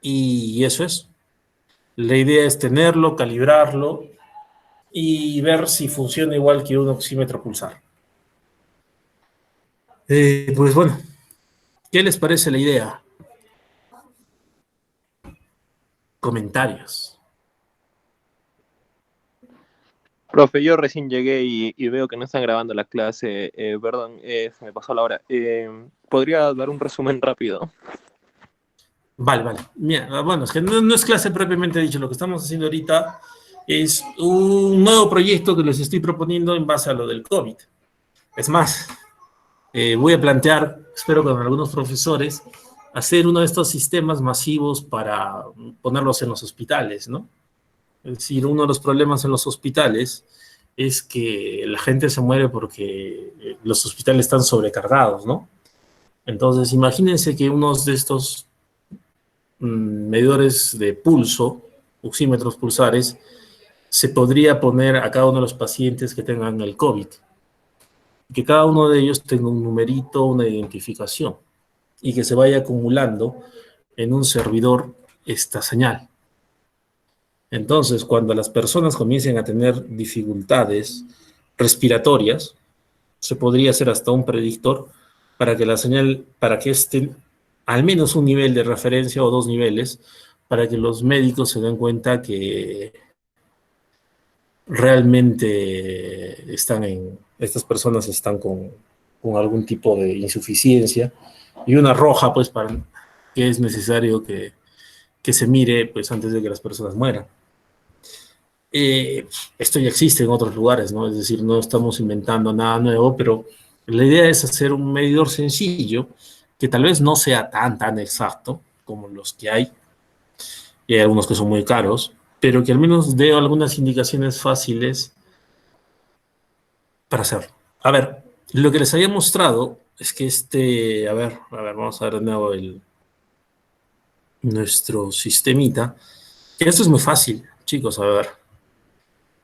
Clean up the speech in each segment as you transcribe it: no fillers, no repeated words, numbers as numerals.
y eso es. La idea es tenerlo, calibrarlo y ver si funciona igual que un oxímetro pulsar. Pues bueno, ¿qué les parece la idea? Comentarios. Profe, yo recién llegué y veo que no están grabando la clase. Perdón, se me pasó la hora. ¿Podría dar un resumen rápido? Vale. Mira, bueno, es que no es clase propiamente dicho. Lo que estamos haciendo ahorita es un nuevo proyecto que les estoy proponiendo en base a lo del COVID. Es más, voy a plantear, espero con algunos profesores, hacer uno de estos sistemas masivos para ponerlos en los hospitales, ¿no? Es decir, uno de los problemas en los hospitales es que la gente se muere porque los hospitales están sobrecargados, ¿no? Entonces, imagínense que unos de estos medidores de pulso, oxímetros pulsares, se podría poner a cada uno de los pacientes que tengan el COVID. Que cada uno de ellos tenga un numerito, una identificación, y que se vaya acumulando en un servidor esta señal. Entonces, cuando las personas comiencen a tener dificultades respiratorias, se podría hacer hasta un predictor para que la señal, para que esté al menos un nivel de referencia o dos niveles, para que los médicos se den cuenta que realmente estas personas están con algún tipo de insuficiencia, y una roja, pues, para que es necesario que se mire, pues, antes de que las personas mueran. Esto ya existe en otros lugares, ¿no? Es decir, no estamos inventando nada nuevo, pero la idea es hacer un medidor sencillo que tal vez no sea tan exacto como los que hay, y hay algunos que son muy caros, pero que al menos dé algunas indicaciones fáciles para hacerlo. A ver, lo que les había mostrado es que vamos a ver de nuevo nuestro sistemita. Esto es muy fácil, chicos, a ver.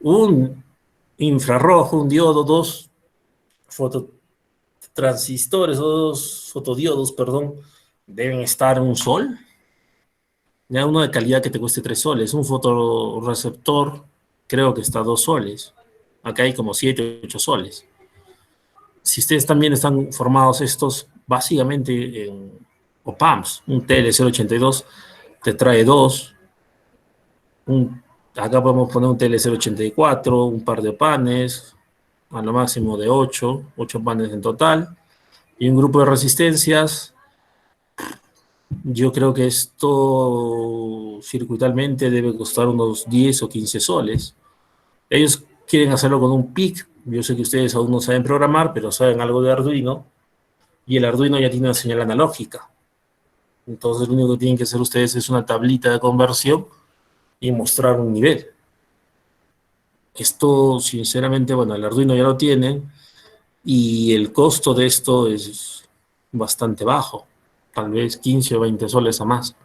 Un infrarrojo, un diodo, dos fototransistores o dos fotodiodos, perdón, deben estar en un sol. Ya uno de calidad que te cueste 3 soles. Un fotorreceptor creo que está a 2 soles. Acá hay como 7, 8 soles. Si ustedes también están formados estos básicamente en OPAMs, un TL082 te trae dos, acá podemos poner un TL084, un par de panes, a lo máximo de 8 panes en total, y un grupo de resistencias. Yo creo que esto circuitalmente debe costar unos 10 o 15 soles. Ellos quieren hacerlo con un PIC. Yo sé que ustedes aún no saben programar, pero saben algo de Arduino, y el Arduino ya tiene una señal analógica. Entonces lo único que tienen que hacer ustedes es una tablita de conversión y mostrar un nivel. Esto, sinceramente, bueno, el Arduino ya lo tienen, y el costo de esto es bastante bajo, tal vez 15 o 20 soles a más.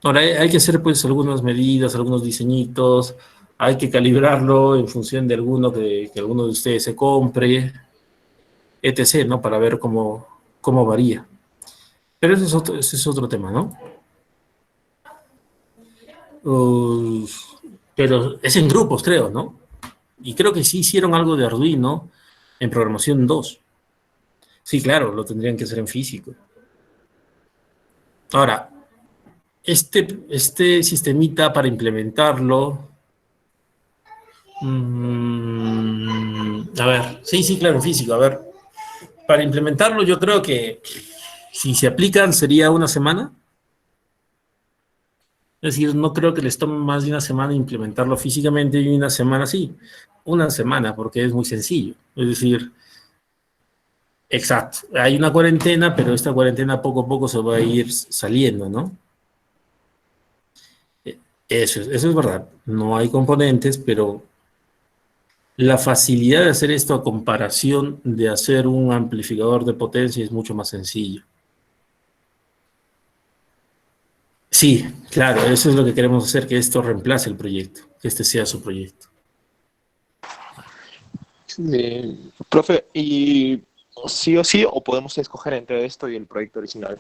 Ahora, hay que hacer pues algunas medidas, algunos diseñitos, hay que calibrarlo en función de alguno que alguno de ustedes se compre, etc., ¿no? Para ver cómo varía. Pero ese es otro tema, ¿no? Uh, pero es en grupos, creo, ¿no? Y creo que sí hicieron algo de Arduino en programación 2. Sí, claro, lo tendrían que hacer en físico. Ahora, este sistemita para implementarlo, a ver, sí, claro, en físico. A ver, para implementarlo yo creo que si se aplican sería una semana. Es decir, no creo que les tome más de una semana implementarlo físicamente, y una semana sí, una semana, porque es muy sencillo. Es decir, exacto, hay una cuarentena, pero esta cuarentena poco a poco se va a ir saliendo, ¿no? Eso es verdad, no hay componentes, pero la facilidad de hacer esto a comparación de hacer un amplificador de potencia es mucho más sencillo. Sí, claro, eso es lo que queremos hacer, que esto reemplace el proyecto, que este sea su proyecto. Profe, ¿y sí o sí o podemos escoger entre esto y el proyecto original?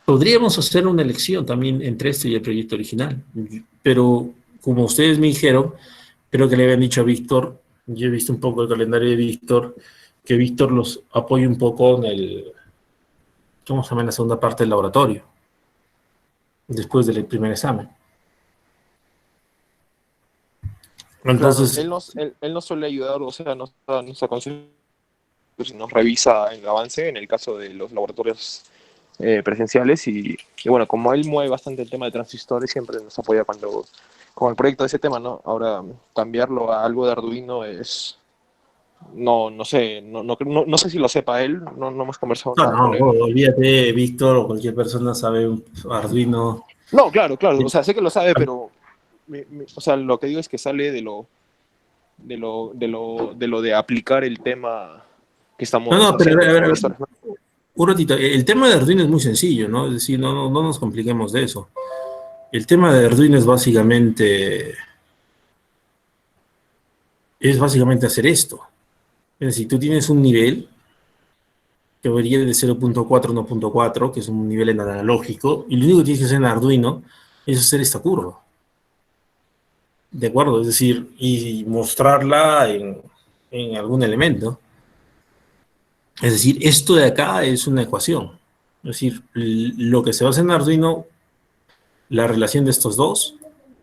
Podríamos hacer una elección también entre este y el proyecto original, pero como ustedes me dijeron, creo que le habían dicho a Víctor, yo he visto un poco el calendario de Víctor, que Víctor los apoye un poco en el, ¿cómo se llama? En la segunda parte del laboratorio, después del primer examen. Claro, Entonces, él nos suele ayudar, o sea, nos aconseja, nos revisa el avance en el caso de los laboratorios presenciales y bueno, como él mueve bastante el tema de transistores, siempre nos apoya cuando, con el proyecto de ese tema, ¿no? Ahora, cambiarlo a algo de Arduino es, no sé, no sé si lo sepa él, no hemos conversado no, nada con no, él. olvídate, Víctor o cualquier persona sabe un Arduino. No, claro, claro, o sea, sé que lo sabe, pero, o sea, lo que digo es que sale de lo de aplicar el tema que No, estamos no, pero haciendo a los ver, profesores, ¿no? un ratito, el tema de Arduino es muy sencillo, ¿no? Es decir, no nos compliquemos de eso. El tema de Arduino es básicamente hacer esto. Es decir, tú tienes un nivel que varía de 0.4 a 1.4, que es un nivel en analógico, y lo único que tienes que hacer en Arduino es hacer esta curva. ¿De acuerdo? Es decir, y mostrarla en algún elemento. Es decir, esto de acá es una ecuación. Es decir, lo que se basa en Arduino, la relación de estos dos,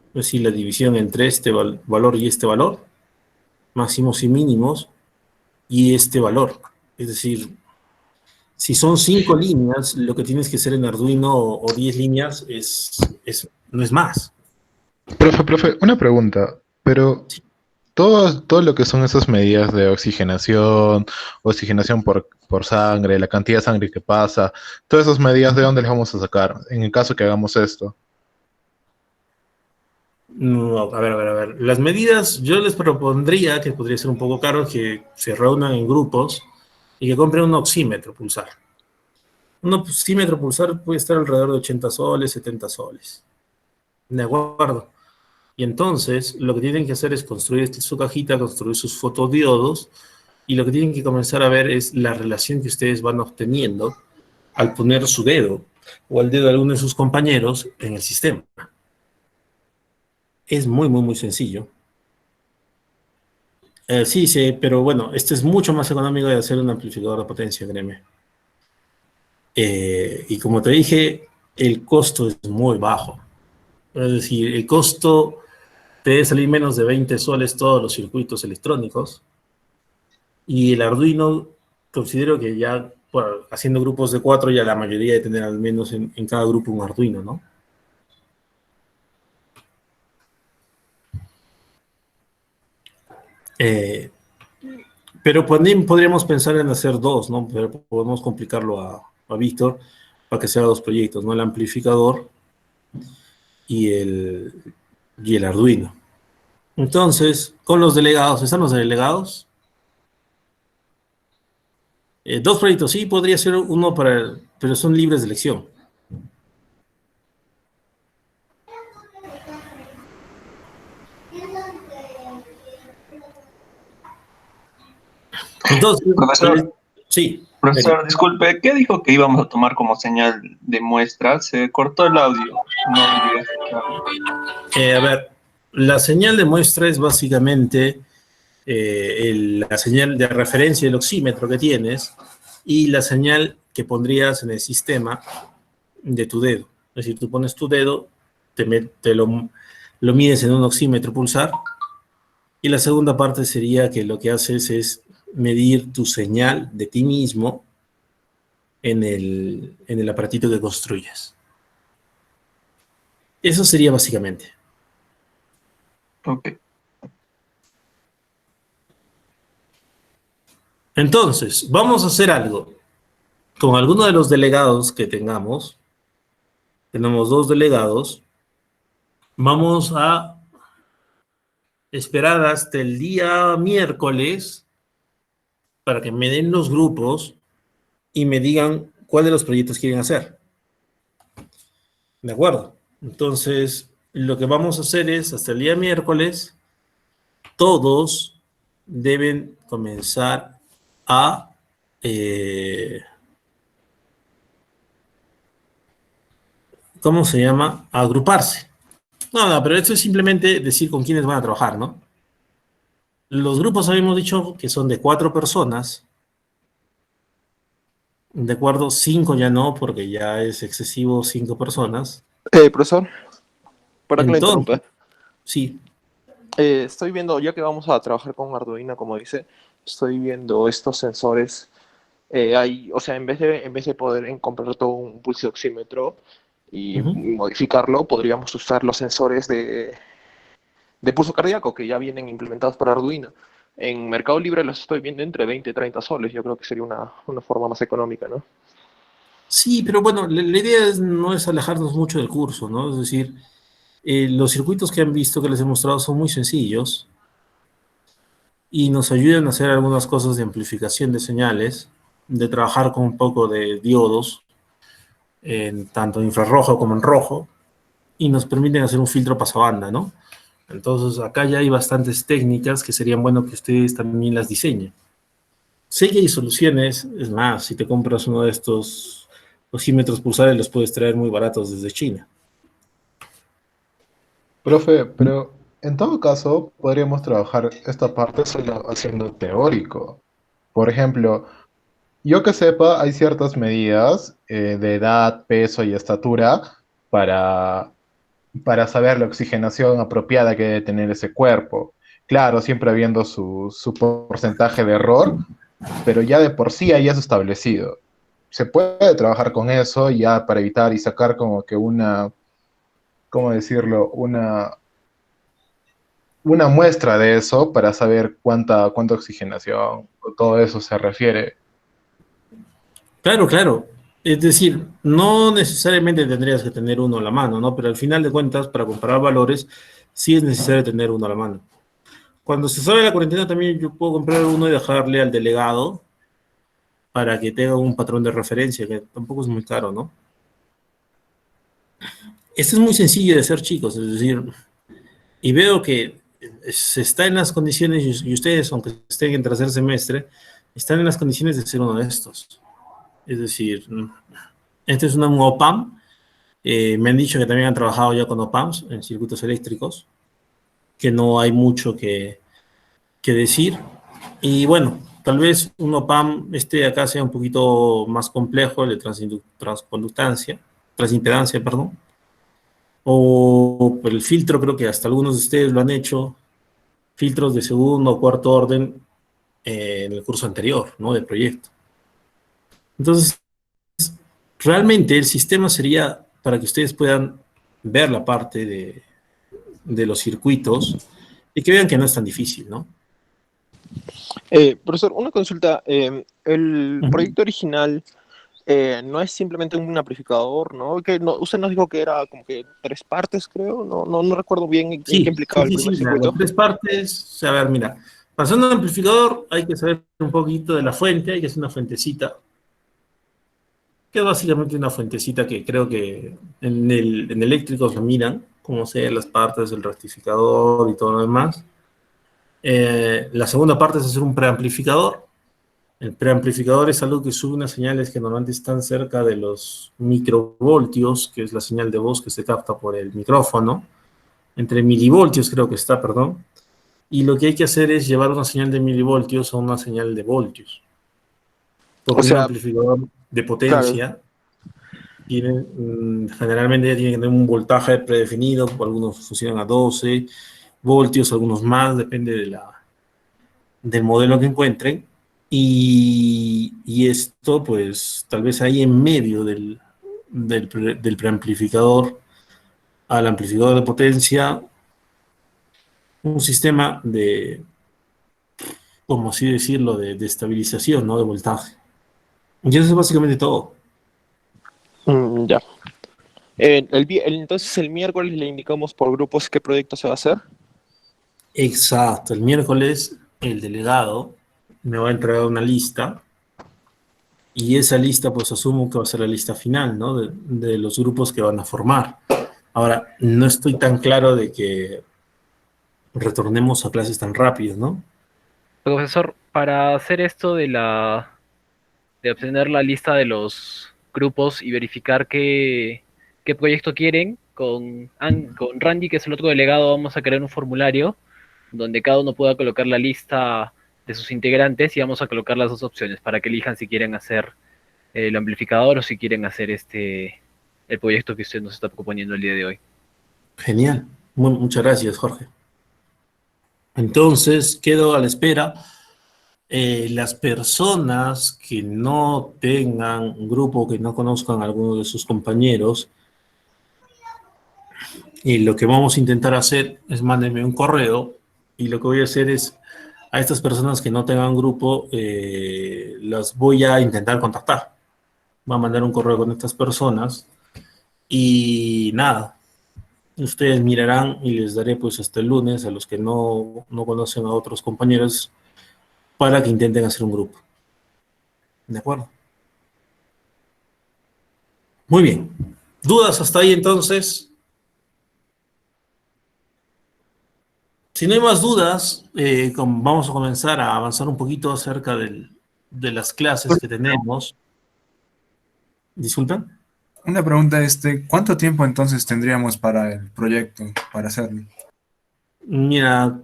es decir, la división entre este valor y este valor, máximos y mínimos, y este valor. Es decir, si son 5 líneas, lo que tienes que hacer en Arduino o 10 líneas no es más. Profe, una pregunta, pero todo lo que son esas medidas de oxigenación por sangre, la cantidad de sangre que pasa, todas esas medidas, ¿de dónde las vamos a sacar en el caso que hagamos esto? No, a ver. Las medidas, yo les propondría, que podría ser un poco caro, que se reúnan en grupos y que compren un oxímetro pulsar. Un oxímetro pulsar puede estar alrededor de 80 soles, 70 soles. ¿De acuerdo? Y entonces, lo que tienen que hacer es construir su cajita, construir sus fotodiodos, y lo que tienen que comenzar a ver es la relación que ustedes van obteniendo al poner su dedo o el dedo de alguno de sus compañeros en el sistema. Es muy sencillo. Sí, pero bueno, este es mucho más económico de hacer un amplificador de potencia, créeme. Y como te dije, el costo es muy bajo. Es decir, el costo te debe salir menos de 20 soles todos los circuitos electrónicos. Y el Arduino, considero que ya haciendo grupos de 4, ya la mayoría de tener al menos en cada grupo un Arduino, ¿no? Eh, pero podríamos pensar en hacer dos, ¿no? Pero podemos complicarlo a Víctor para que sea dos proyectos, ¿no? El amplificador y el Arduino. Entonces, con los delegados, ¿están los delegados? Dos proyectos, sí, podría ser uno pero son libres de elección. Entonces, Profesor, sí, profesor, disculpe, ¿qué dijo que íbamos a tomar como señal de muestra? Se cortó el audio. No llegué a escucharlo. A ver, la señal de muestra es básicamente la señal de referencia del oxímetro que tienes y la señal que pondrías en el sistema de tu dedo. Es decir, tú pones tu dedo, lo mides en un oxímetro pulsar y la segunda parte sería que lo que haces es medir tu señal de ti mismo en el aparatito que construyes. Eso sería básicamente. Ok. Entonces, vamos a hacer algo. Con alguno de los delegados que tenemos dos delegados, vamos a esperar hasta el día miércoles para que me den los grupos y me digan cuál de los proyectos quieren hacer. ¿De acuerdo? Entonces, lo que vamos a hacer es, hasta el día miércoles, todos deben comenzar a ¿cómo se llama? A agruparse. No, pero esto es simplemente decir con quiénes van a trabajar, ¿no? Los grupos habíamos dicho que son de 4 personas, ¿de acuerdo? 5 ya no, porque ya es excesivo 5 personas. Profesor, para que le Entonces, interrumpa. sí. Estoy viendo, ya que vamos a trabajar con Arduino, como dice, estoy viendo estos sensores. O sea, en vez de poder comprar todo un pulso oxímetro y Ujú. modificarlo, podríamos usar los sensores de pulso cardíaco que ya vienen implementados para Arduino. En Mercado Libre los estoy viendo entre 20 y 30 soles. Yo creo que sería una forma más económica, ¿no? Sí, pero bueno, la idea no es alejarnos mucho del curso, ¿no? Es decir, los circuitos que han visto, que les he mostrado, son muy sencillos y nos ayudan a hacer algunas cosas de amplificación de señales, de trabajar con un poco de diodos, en tanto infrarrojo como en rojo, y nos permiten hacer un filtro pasabanda, ¿no? Entonces, acá ya hay bastantes técnicas que serían bueno que ustedes también las diseñen. Sé que hay soluciones, es más, si te compras uno de estos oxímetros pulsares, los puedes traer muy baratos desde China. Profe, pero en todo caso podríamos trabajar esta parte solo haciendo teórico. Por ejemplo, yo que sepa, hay ciertas medidas de edad, peso y estatura para, para saber la oxigenación apropiada que debe tener ese cuerpo. Claro, siempre habiendo su porcentaje de error, pero ya de por sí hay eso establecido. Se puede trabajar con eso ya para evitar y sacar como que una, ¿cómo decirlo? Una muestra de eso para saber cuánta oxigenación o todo eso se refiere. Claro, claro. Es decir, no necesariamente tendrías que tener uno a la mano, ¿no? Pero al final de cuentas, para comparar valores, sí es necesario tener uno a la mano. Cuando se sale la cuarentena también yo puedo comprar uno y dejarle al delegado para que tenga un patrón de referencia, que tampoco es muy caro, ¿no? Esto es muy sencillo de hacer, chicos, es decir, y veo que se está en las condiciones, y ustedes, aunque estén en tercer semestre, están en las condiciones de ser uno de estos. Es decir, este es un OPAM. Me han dicho que también han trabajado ya con OPAMs en circuitos eléctricos, que no hay mucho que decir. Y bueno, tal vez un OPAM, este de acá sea un poquito más complejo, el de transconductancia, transimpedancia, perdón. O el filtro, creo que hasta algunos de ustedes lo han hecho, filtros de segundo o cuarto orden en el curso anterior, ¿no? De proyecto. Entonces, realmente el sistema sería para que ustedes puedan ver la parte de los circuitos y que vean que no es tan difícil, ¿no? Profesor, una consulta. El Ujú. proyecto original no es simplemente un amplificador, ¿no? Que no, usted nos dijo que era como que 3 partes, creo. No recuerdo bien en qué Sí, implicaba sí, el sí, primer sí, las circuito. 3 partes, a ver, mira, para hacer un amplificador hay que saber un poquito de la fuente, hay que hacer una fuentecita, que es básicamente una fuentecita que creo que en eléctricos lo miran, como sea las partes del rectificador y todo lo demás. La segunda parte es hacer un preamplificador. El preamplificador es algo que sube unas señales que normalmente están cerca de los microvoltios, que es la señal de voz que se capta por el micrófono, entre milivoltios creo que está, perdón. Y lo que hay que hacer es llevar una señal de milivoltios a una señal de voltios. O Porque un sea, amplificador de claro. potencia tiene, generalmente ya tiene que tener un voltaje predefinido, algunos funcionan a 12 voltios, algunos más, depende del modelo que encuentren. Y esto, pues, tal vez ahí en medio del preamplificador al amplificador de potencia, un sistema de, como así decirlo, de estabilización, ¿no? De voltaje. Y eso es básicamente todo. Ya. Entonces el miércoles le indicamos por grupos qué proyecto se va a hacer. Exacto. El miércoles el delegado me va a entregar una lista y esa lista, pues asumo que va a ser la lista final, ¿no? De los grupos que van a formar. Ahora, no estoy tan claro de que retornemos a clases tan rápido, ¿no? Profesor, para hacer esto de obtener la lista de los grupos y verificar qué qué proyecto quieren. Con Randy, que es el otro delegado, vamos a crear un formulario donde cada uno pueda colocar la lista de sus integrantes y vamos a colocar las dos opciones para que elijan si quieren hacer el amplificador o si quieren hacer el proyecto que usted nos está proponiendo el día de hoy. Genial. Muchas gracias, Jorge. Entonces, quedo a la espera. Las personas que no tengan un grupo, que no conozcan a alguno de sus compañeros, y lo que vamos a intentar hacer es mándenme un correo, y lo que voy a hacer es a estas personas que no tengan grupo, las voy a intentar contactar. Voy a mandar un correo con estas personas y nada, ustedes mirarán y les daré pues hasta el lunes a los que no conocen a otros compañeros para que intenten hacer un grupo. ¿De acuerdo? Muy bien. ¿Dudas hasta ahí entonces? Si no hay más dudas, vamos a comenzar a avanzar un poquito acerca de las clases que tenemos. ¿Disculpen? Una pregunta, ¿cuánto tiempo entonces tendríamos para el proyecto, para hacerlo? Mira,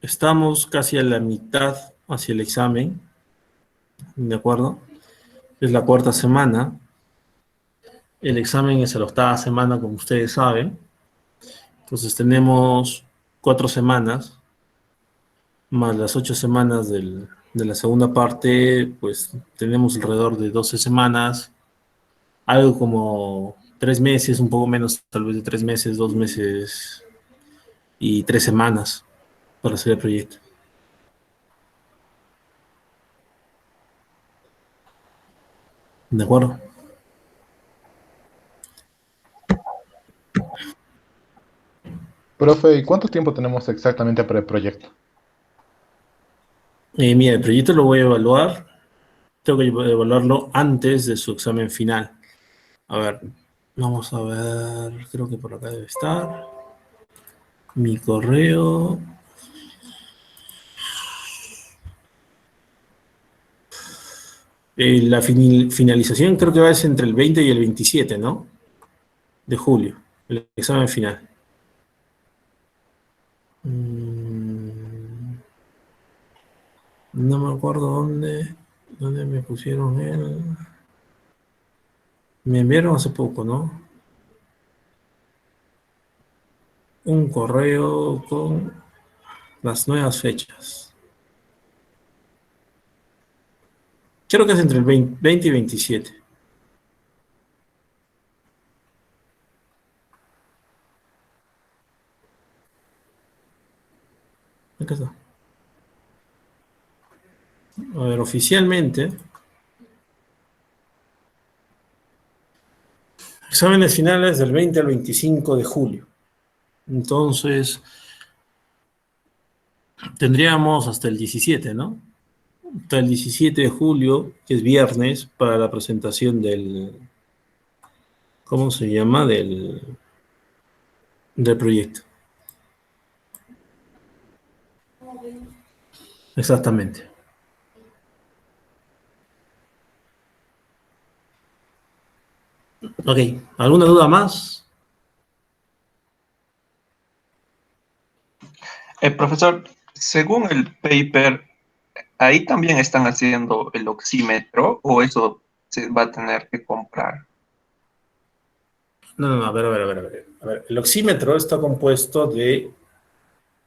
estamos casi a la mitad hacia el examen, ¿de acuerdo? Es la cuarta semana. El examen es a la octava semana, como ustedes saben. Entonces tenemos 4 semanas, más las 8 semanas de la segunda parte, pues tenemos alrededor de 12 semanas, algo como 3 meses, un poco menos, tal vez de 3 meses, 2 meses y 3 semanas para hacer el proyecto. ¿De acuerdo? Profe, ¿y cuánto tiempo tenemos exactamente para el proyecto? Mira, el proyecto lo voy a evaluar. Tengo que evaluarlo antes de su examen final. A ver, vamos a ver, creo que por acá debe estar. Mi correo. La finalización creo que va a ser entre el 20 y el 27, ¿no? De julio, el examen final. No me acuerdo dónde me pusieron Me enviaron hace poco, ¿no? Un correo con las nuevas fechas. Creo que es entre el 20 y 27. Acá está. A ver, oficialmente, exámenes finales del 20 al 25 de julio. Entonces, tendríamos hasta el 17, ¿no? Hasta el 17 de julio, que es viernes, para la presentación ¿cómo se llama? Del proyecto. Exactamente. Ok, ¿alguna duda más? Profesor, según el paper, ¿ahí también están haciendo el oxímetro o eso se va a tener que comprar? No, a ver. A ver, el oxímetro está compuesto de...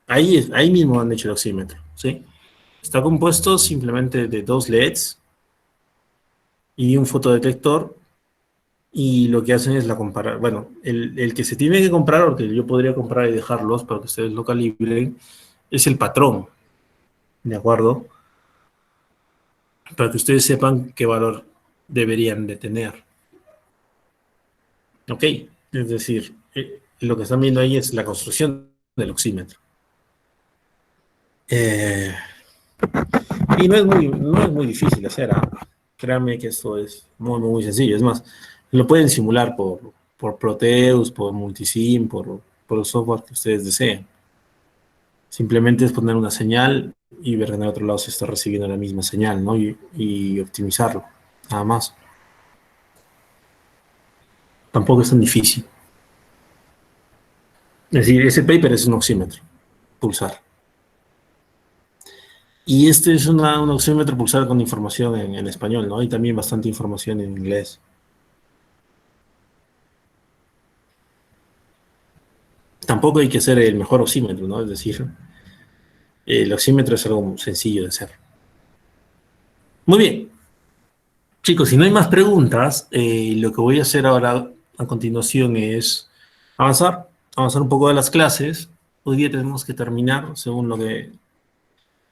Ahí mismo han hecho el oxímetro, ¿sí? Está compuesto simplemente de 2 LEDs y un fotodetector, y lo que hacen es la comparar. Bueno, el que se tiene que comprar, o que yo podría comprar y dejarlos para que ustedes lo calibren, es el patrón, ¿de acuerdo? Para que ustedes sepan qué valor deberían de tener. ¿Ok? Es decir, lo que están viendo ahí es la construcción del oxímetro. Y no es muy difícil hacer, ¿ah? Créanme que esto es muy sencillo. Es más, lo pueden simular por Proteus, por Multisim, por el software que ustedes deseen. Simplemente es poner una señal y ver en el otro lado si está recibiendo la misma señal, ¿no? Y optimizarlo, nada más. Tampoco es tan difícil. Es decir, ese paper es un oxímetro pulsar. Y este es un oxímetro pulsar con información en español, ¿no? Hay también bastante información en inglés. Tampoco hay que ser el mejor oxímetro, ¿no? Es decir, el oxímetro es algo sencillo de hacer. Muy bien. Chicos, si no hay más preguntas, lo que voy a hacer ahora a continuación es avanzar un poco de las clases. Hoy día tenemos que terminar, según lo que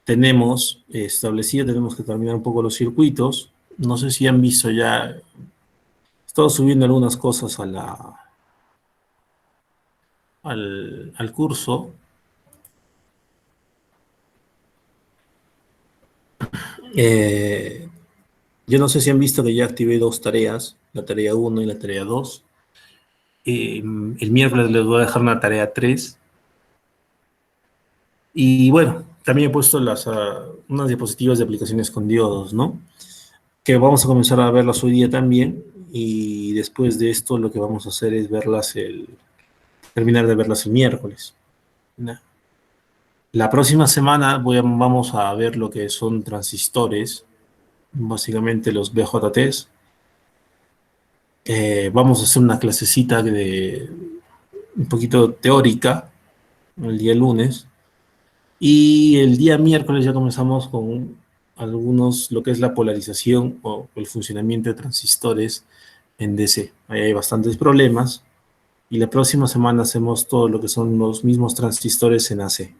tenemos establecido, tenemos que terminar un poco los circuitos. No sé si han visto ya, he estado subiendo algunas cosas al curso. Yo no sé si han visto que ya activé dos tareas, la tarea 1 y la tarea 2. El miércoles les voy a dejar una tarea 3. Y bueno, también he puesto unas diapositivas de aplicaciones con diodos, ¿no? Que vamos a comenzar a verlas hoy día también. Y después de esto lo que vamos a hacer es terminar de verlas el miércoles, ¿no? La próxima semana vamos a ver lo que son transistores, básicamente los BJTs. Vamos a hacer una clasecita un poquito teórica el día lunes. Y el día miércoles ya comenzamos con lo que es la polarización o el funcionamiento de transistores en DC. Ahí hay bastantes problemas. Y la próxima semana hacemos todo lo que son los mismos transistores en AC.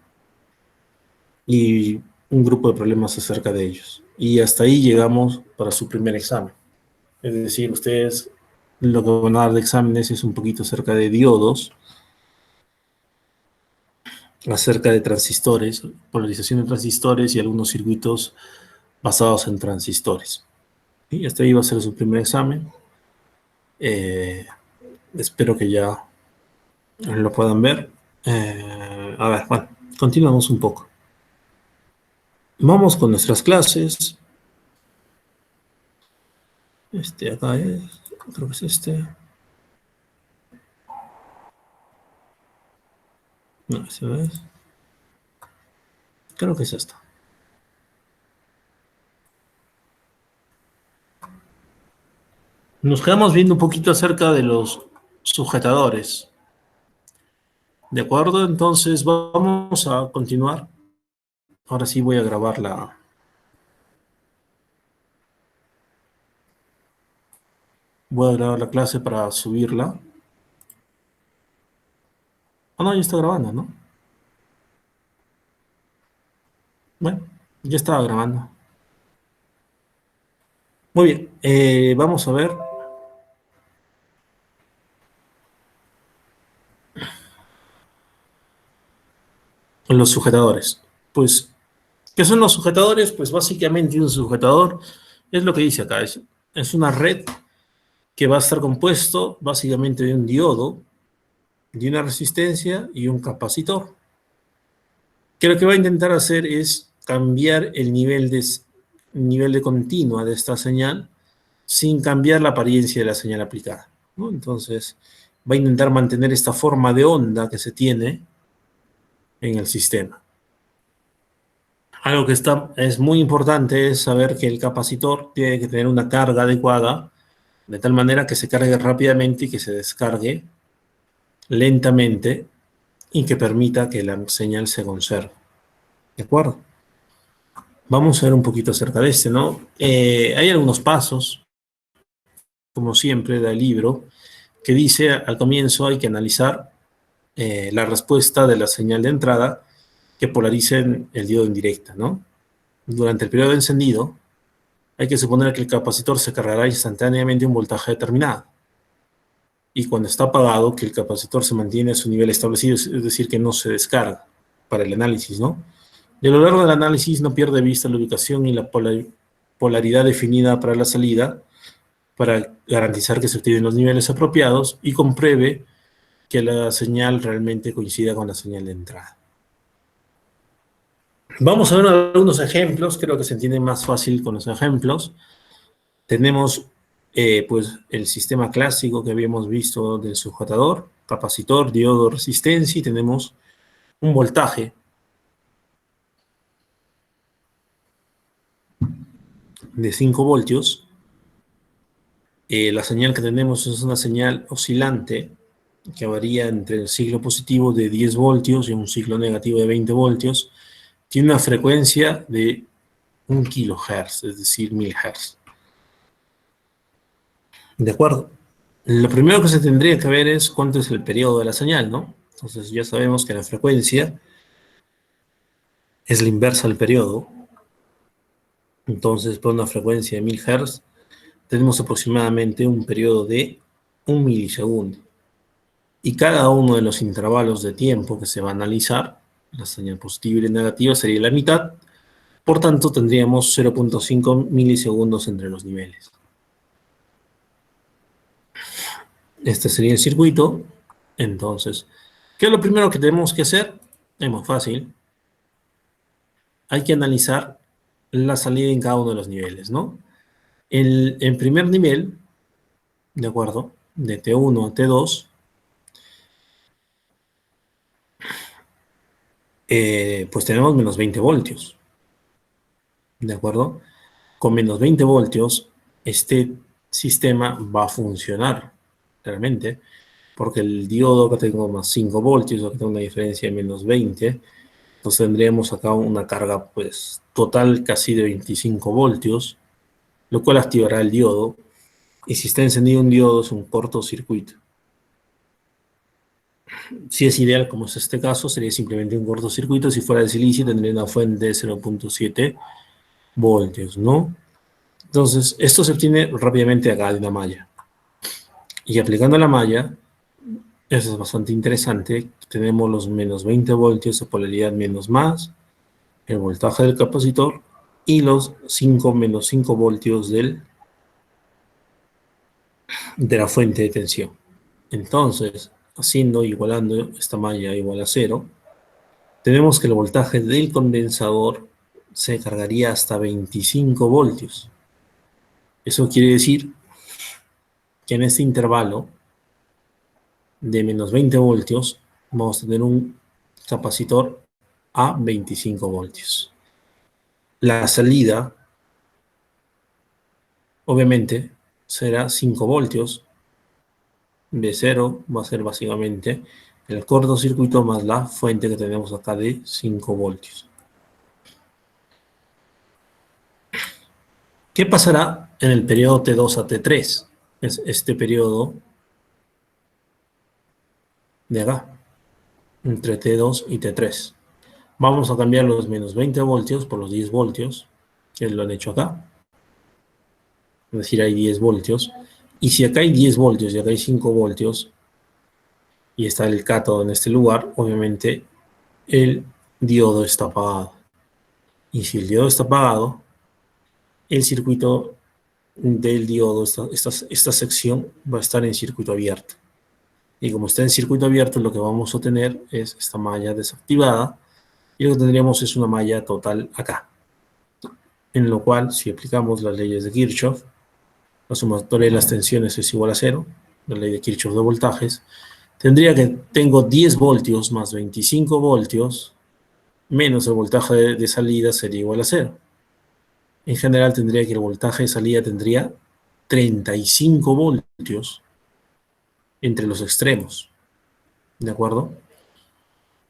Y un grupo de problemas acerca de ellos. Y hasta ahí llegamos para su primer examen. Es decir, ustedes lo que van a dar de exámenes es un poquito acerca de diodos, acerca de transistores, polarización de transistores y algunos circuitos basados en transistores. Y hasta ahí va a ser su primer examen. Espero que ya lo puedan ver. A ver, bueno, continuamos un poco. Vamos con nuestras clases. Acá es, creo que es este. No, ese no es. Creo que es esta. Nos quedamos viendo un poquito acerca de los sujetadores. ¿De acuerdo? Entonces vamos a continuar. Ahora sí voy a grabar la clase para subirla. Ah, no, ya está grabando, ¿no? Bueno, ya estaba grabando. Muy bien, vamos a ver. Los sujetadores. Pues, ¿qué son los sujetadores? Pues básicamente un sujetador es lo que dice acá. Es una red que va a estar compuesto básicamente de un diodo, de una resistencia y un capacitor. Que lo que va a intentar hacer es cambiar el nivel de continua de esta señal sin cambiar la apariencia de la señal aplicada, ¿no? Entonces, va a intentar mantener esta forma de onda que se tiene en el sistema. Algo que es muy importante es saber que el capacitor tiene que tener una carga adecuada, de tal manera que se cargue rápidamente y que se descargue lentamente y que permita que la señal se conserve. ¿De acuerdo? Vamos a ver un poquito acerca de ¿no? Hay algunos pasos, como siempre, del libro, que dice al comienzo hay que analizar la respuesta de la señal de entrada que polaricen el diodo en directa, ¿no? Durante el periodo de encendido, hay que suponer que el capacitor se cargará instantáneamente un voltaje determinado. Y cuando está apagado, que el capacitor se mantiene a su nivel establecido, es decir, que no se descarga para el análisis, ¿no? Y a lo largo del análisis no pierde de vista la ubicación y la polaridad definida para la salida, para garantizar que se obtienen los niveles apropiados y compruebe que la señal realmente coincida con la señal de entrada. Vamos a ver algunos ejemplos, creo que se entiende más fácil con los ejemplos. Tenemos Pues el sistema clásico que habíamos visto del sujetador, capacitor, diodo, resistencia, y tenemos un voltaje de 5 voltios. La señal que tenemos es una señal oscilante que varía entre el ciclo positivo de 10 voltios y un ciclo negativo de 20 voltios. Tiene una frecuencia de 1 kilohertz, es decir, 1000 hertz. ¿De acuerdo? Lo primero que se tendría que ver es cuánto es el periodo de la señal, ¿no? Entonces ya sabemos que la frecuencia es la inversa del periodo. Entonces, por una frecuencia de 1000 Hz, tenemos aproximadamente un periodo de 1 milisegundo. Y cada uno de los intervalos de tiempo que se va a analizar, la señal positiva y la negativa sería la mitad. Por tanto, tendríamos 0.5 milisegundos entre los niveles. Este sería el circuito. Entonces, ¿qué es lo primero que tenemos que hacer? Es muy fácil. Hay que analizar la salida en cada uno de los niveles, ¿no? En primer nivel, ¿de acuerdo? De T1 a T2, pues tenemos menos 20 voltios, ¿de acuerdo? Con menos 20 voltios, este sistema va a funcionar, realmente, porque el diodo que tengo más 5 voltios, que tengo una diferencia de menos 20, entonces tendríamos acá una carga, pues, total casi de 25 voltios, lo cual activará el diodo, y si está encendido un diodo es un cortocircuito. Si es ideal, como es este caso, sería simplemente un cortocircuito. Si fuera de silicio, tendría una fuente de 0.7 voltios, ¿no? Entonces, esto se obtiene rápidamente acá de una malla. Y aplicando la malla, eso es bastante interesante. Tenemos los menos 20 voltios de polaridad menos más, el voltaje del capacitor, y los 5 menos 5 voltios de la fuente de tensión. Entonces, igualando esta malla igual a 0, tenemos que el voltaje del condensador se cargaría hasta 25 voltios. Eso quiere decir que en este intervalo de menos 20 voltios vamos a tener un capacitor a 25 voltios. La salida, obviamente, será 5 voltios. B0 va a ser básicamente el cortocircuito más la fuente que tenemos acá de 5 voltios. ¿Qué pasará en el periodo T2 a T3? Es este periodo de acá, entre T2 y T3. Vamos a cambiar los menos 20 voltios por los 10 voltios, que lo han hecho acá. Es decir, hay 10 voltios. Y si acá hay 10 voltios y acá hay 5 voltios, y está el cátodo en este lugar, obviamente el diodo está apagado. Y si el diodo está apagado, el circuito del diodo, esta sección va a estar en circuito abierto. Y como está en circuito abierto, lo que vamos a tener es esta malla desactivada, y lo que tendríamos es una malla total acá. En lo cual, si aplicamos las leyes de Kirchhoff, la sumatoria de las tensiones es igual a 0, la ley de Kirchhoff de voltajes, tendría que tengo 10 voltios más 25 voltios, menos el voltaje de salida sería igual a 0. En general tendría que el voltaje de salida tendría 35 voltios entre los extremos. ¿De acuerdo?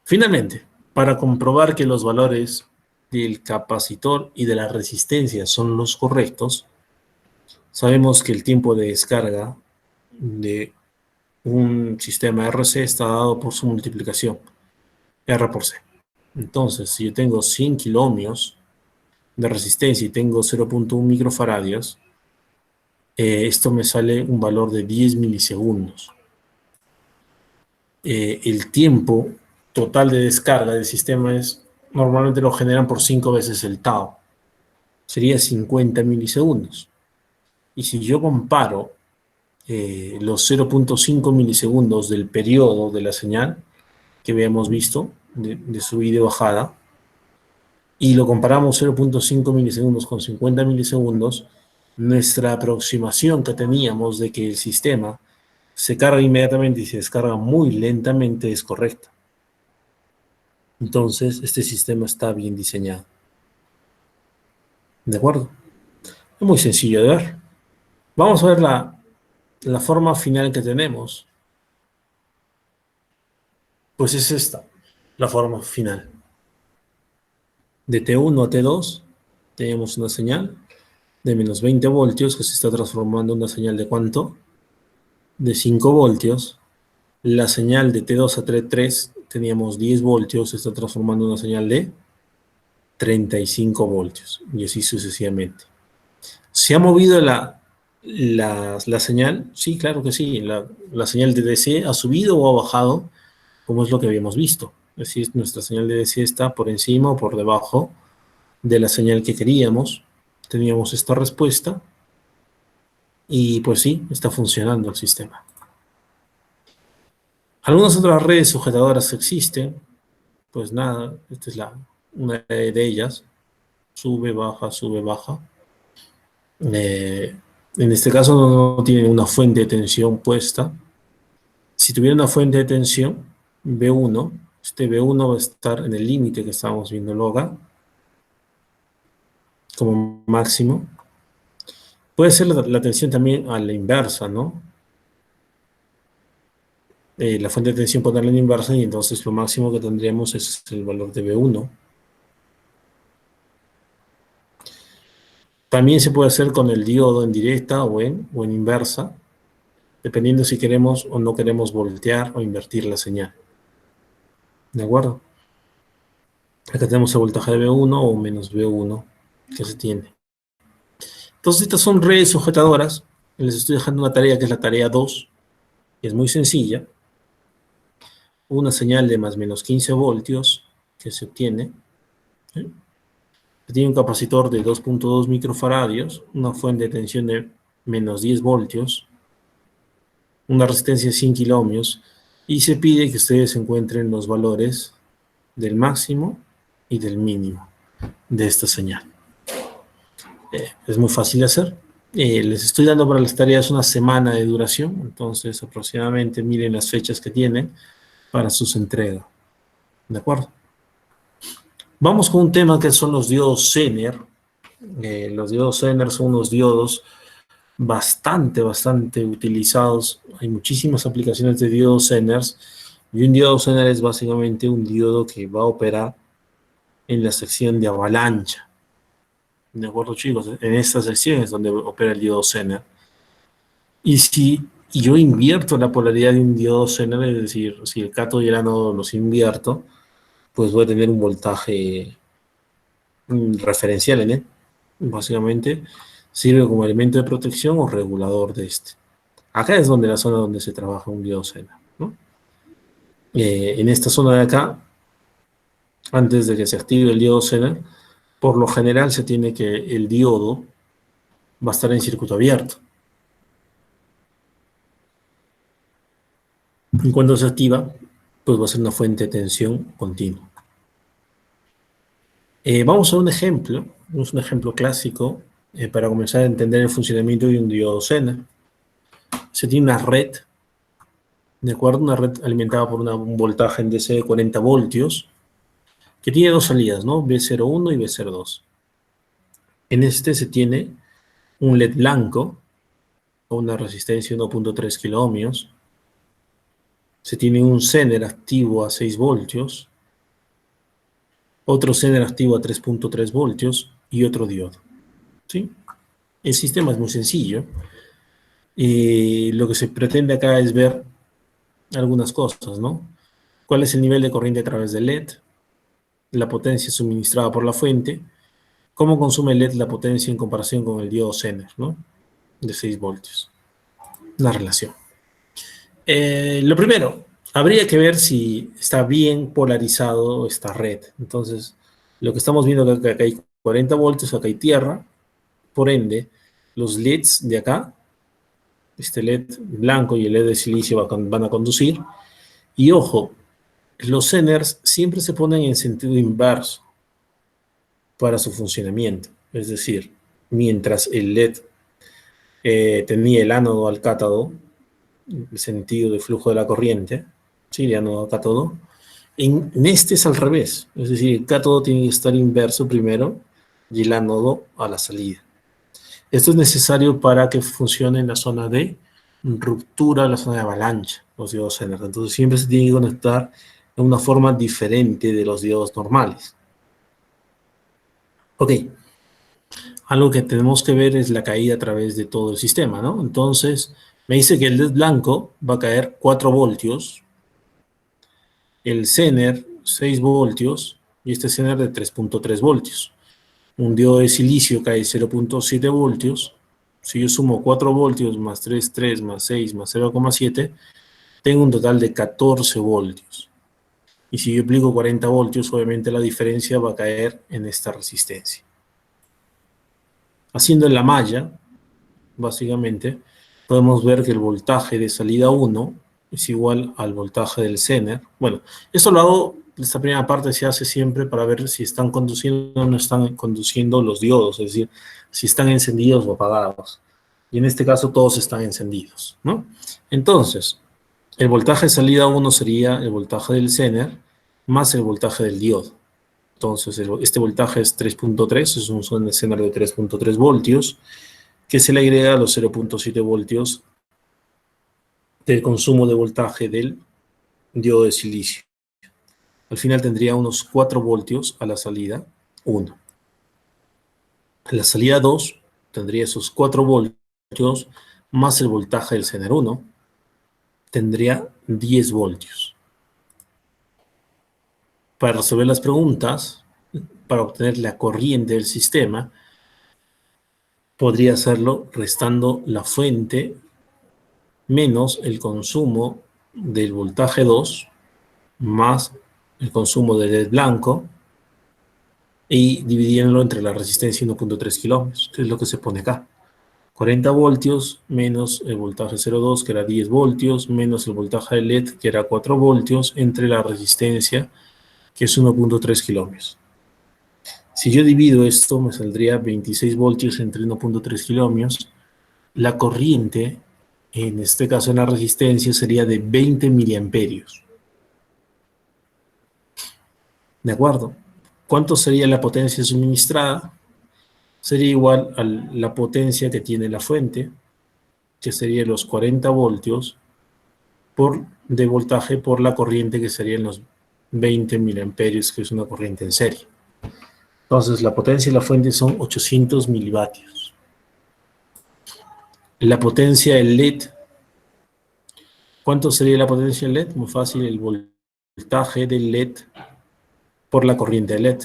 Finalmente, para comprobar que los valores del capacitor y de la resistencia son los correctos, sabemos que el tiempo de descarga de un sistema RC está dado por su multiplicación, R por C. Entonces, si yo tengo 100 kiloohmios de resistencia y tengo 0.1 microfaradios, esto me sale un valor de 10 milisegundos. El tiempo total de descarga del sistema normalmente lo generan por 5 veces el tau. Sería 50 milisegundos. Y si yo comparo los 0.5 milisegundos del periodo de la señal que habíamos visto, de subida y bajada, y lo comparamos 0.5 milisegundos con 50 milisegundos, nuestra aproximación que teníamos de que el sistema se carga inmediatamente y se descarga muy lentamente es correcta. Entonces, este sistema está bien diseñado. ¿De acuerdo? Es muy sencillo de ver. Vamos a ver la forma final que tenemos. Pues es esta, la forma final. De T1 a T2 tenemos una señal de menos 20 voltios que se está transformando en una señal de ¿cuánto? De 5 voltios. La señal de T2 a T3 teníamos 10 voltios, se está transformando en una señal de 35 voltios y así sucesivamente. ¿Se ha movido la señal? Sí, claro que sí. La señal de DC ha subido o ha bajado, como es lo que habíamos visto. Es decir, nuestra señal de DC está por encima o por debajo de la señal que queríamos. Teníamos esta respuesta y pues sí, está funcionando el sistema. Algunas otras redes sujetadoras existen. Pues nada, esta es una de ellas. Sube, baja, sube, baja. En este caso no tiene una fuente de tensión puesta. Si tuviera una fuente de tensión, V1, este V1 va a estar en el límite que estábamos viendo luego, como máximo. Puede ser la tensión también a la inversa, ¿no? La fuente de tensión ponerla en inversa y entonces lo máximo que tendríamos es el valor de V1. También se puede hacer con el diodo en directa o en inversa, dependiendo si queremos o no queremos voltear o invertir la señal. ¿De acuerdo? Acá tenemos el voltaje de V1 o menos V1 que se tiene. Entonces estas son redes sujetadoras. Les estoy dejando una tarea que es la tarea 2. Es muy sencilla. Una señal de más o menos 15 voltios que se obtiene. Tiene un capacitor de 2.2 microfaradios, una fuente de tensión de menos 10 voltios, una resistencia de 100 kiloohmios, y se pide que ustedes encuentren los valores del máximo y del mínimo de esta señal. Es muy fácil de hacer. Les estoy dando para las tareas una semana de duración, entonces aproximadamente miren las fechas que tienen para sus entregas. ¿De acuerdo? Vamos con un tema que son los diodos Zener. Los diodos Zener son unos diodos bastante utilizados. Hay muchísimas aplicaciones de diodos Zener. Y un diodo Zener es básicamente un diodo que va a operar en la sección de avalancha. ¿De acuerdo, chicos? En esta sección es donde opera el diodo Zener. Y si yo invierto la polaridad de un diodo Zener, es decir, si el cátodo y el ánodo los invierto, pues voy a tener un voltaje referencial en él. Básicamente sirve como elemento de protección o regulador de este. Acá es donde la zona donde se trabaja un diodo Zener, ¿no? En esta zona de acá, antes de que se active el diodo Zener, por lo general se tiene que el diodo va a estar en circuito abierto. Y cuando se activa, pues va a ser una fuente de tensión continua. Vamos a un ejemplo clásico para comenzar a entender el funcionamiento de un diodo Zener. Se tiene una red, ¿de acuerdo? Una red alimentada por un voltaje en DC de 40 voltios, que tiene dos salidas, ¿no? V01 y V02. En este se tiene un LED blanco con una resistencia de 1.3 kiloohmios. Se tiene un Zener activo a 6 voltios, otro Zener activo a 3.3 voltios y otro diodo. ¿Sí? El sistema es muy sencillo. Lo que se pretende acá es ver algunas cosas, ¿no? ¿Cuál es el nivel de corriente a través del LED? La potencia suministrada por la fuente. ¿Cómo consume el LED la potencia en comparación con el diodo Zener, ¿no? De 6 voltios. Una relación. Lo primero, habría que ver si está bien polarizado esta red. Entonces, lo que estamos viendo es que acá hay 40 voltios, acá hay tierra. Por ende, los LEDs de acá, este LED blanco y el LED de silicio van a conducir. Y ojo, los Zeners siempre se ponen en sentido inverso para su funcionamiento. Es decir, mientras el LED tenía el ánodo al cátodo, el sentido de flujo de la corriente, ¿sí? De ánodo a cátodo. En este es al revés, es decir, el cátodo tiene que estar inverso primero y el ánodo a la salida. Esto es necesario para que funcione en la zona de ruptura, la zona de avalancha, los diodos Zener. Entonces siempre se tiene que conectar de una forma diferente de los diodos normales. Ok, algo que tenemos que ver es la caída a través de todo el sistema, ¿no? Entonces, me dice que el LED blanco va a caer 4 voltios, el Zener 6 voltios y este Zener de 3.3 voltios. Un diodo de silicio cae 0.7 voltios. Si yo sumo 4 voltios más 3 más 6 más 0,7, tengo un total de 14 voltios. Y si yo aplico 40 voltios, obviamente la diferencia va a caer en esta resistencia. Haciendo la malla, básicamente, podemos ver que el voltaje de salida 1 es igual al voltaje del Zener. Bueno, esto lo hago, esta primera parte se hace siempre para ver si están conduciendo o no están conduciendo los diodos, es decir, si están encendidos o apagados. Y en este caso todos están encendidos, ¿no? Entonces, el voltaje de salida 1 sería el voltaje del Zener más el voltaje del diodo. Entonces, este voltaje es 3.3, es un Zener de 3.3 voltios, que se le agrega a los 0.7 voltios del consumo de voltaje del diodo de silicio. Al final tendría unos 4 voltios a la salida 1. A la salida 2 tendría esos 4 voltios más el voltaje del Zener 1, tendría 10 voltios. Para resolver las preguntas, para obtener la corriente del sistema, podría hacerlo restando la fuente menos el consumo del voltaje 2 más el consumo del LED blanco y dividiéndolo entre la resistencia 1.3 kilómetros, que es lo que se pone acá. 40 voltios menos el voltaje 0.2, que era 10 voltios, menos el voltaje del LED, que era 4 voltios, entre la resistencia, que es 1.3 kilómetros. Si yo divido esto, me saldría 26 voltios entre 1.3 kilómetros. La corriente, en este caso en la resistencia, sería de 20 miliamperios. ¿De acuerdo? ¿Cuánto sería la potencia suministrada? Sería igual a la potencia que tiene la fuente, que sería los 40 voltios de voltaje por la corriente, que serían los 20 miliamperios, que es una corriente en serie. Entonces, la potencia de la fuente son 800 milivatios. La potencia del LED, ¿cuánto sería la potencia del LED? Muy fácil, el voltaje del LED por la corriente del LED.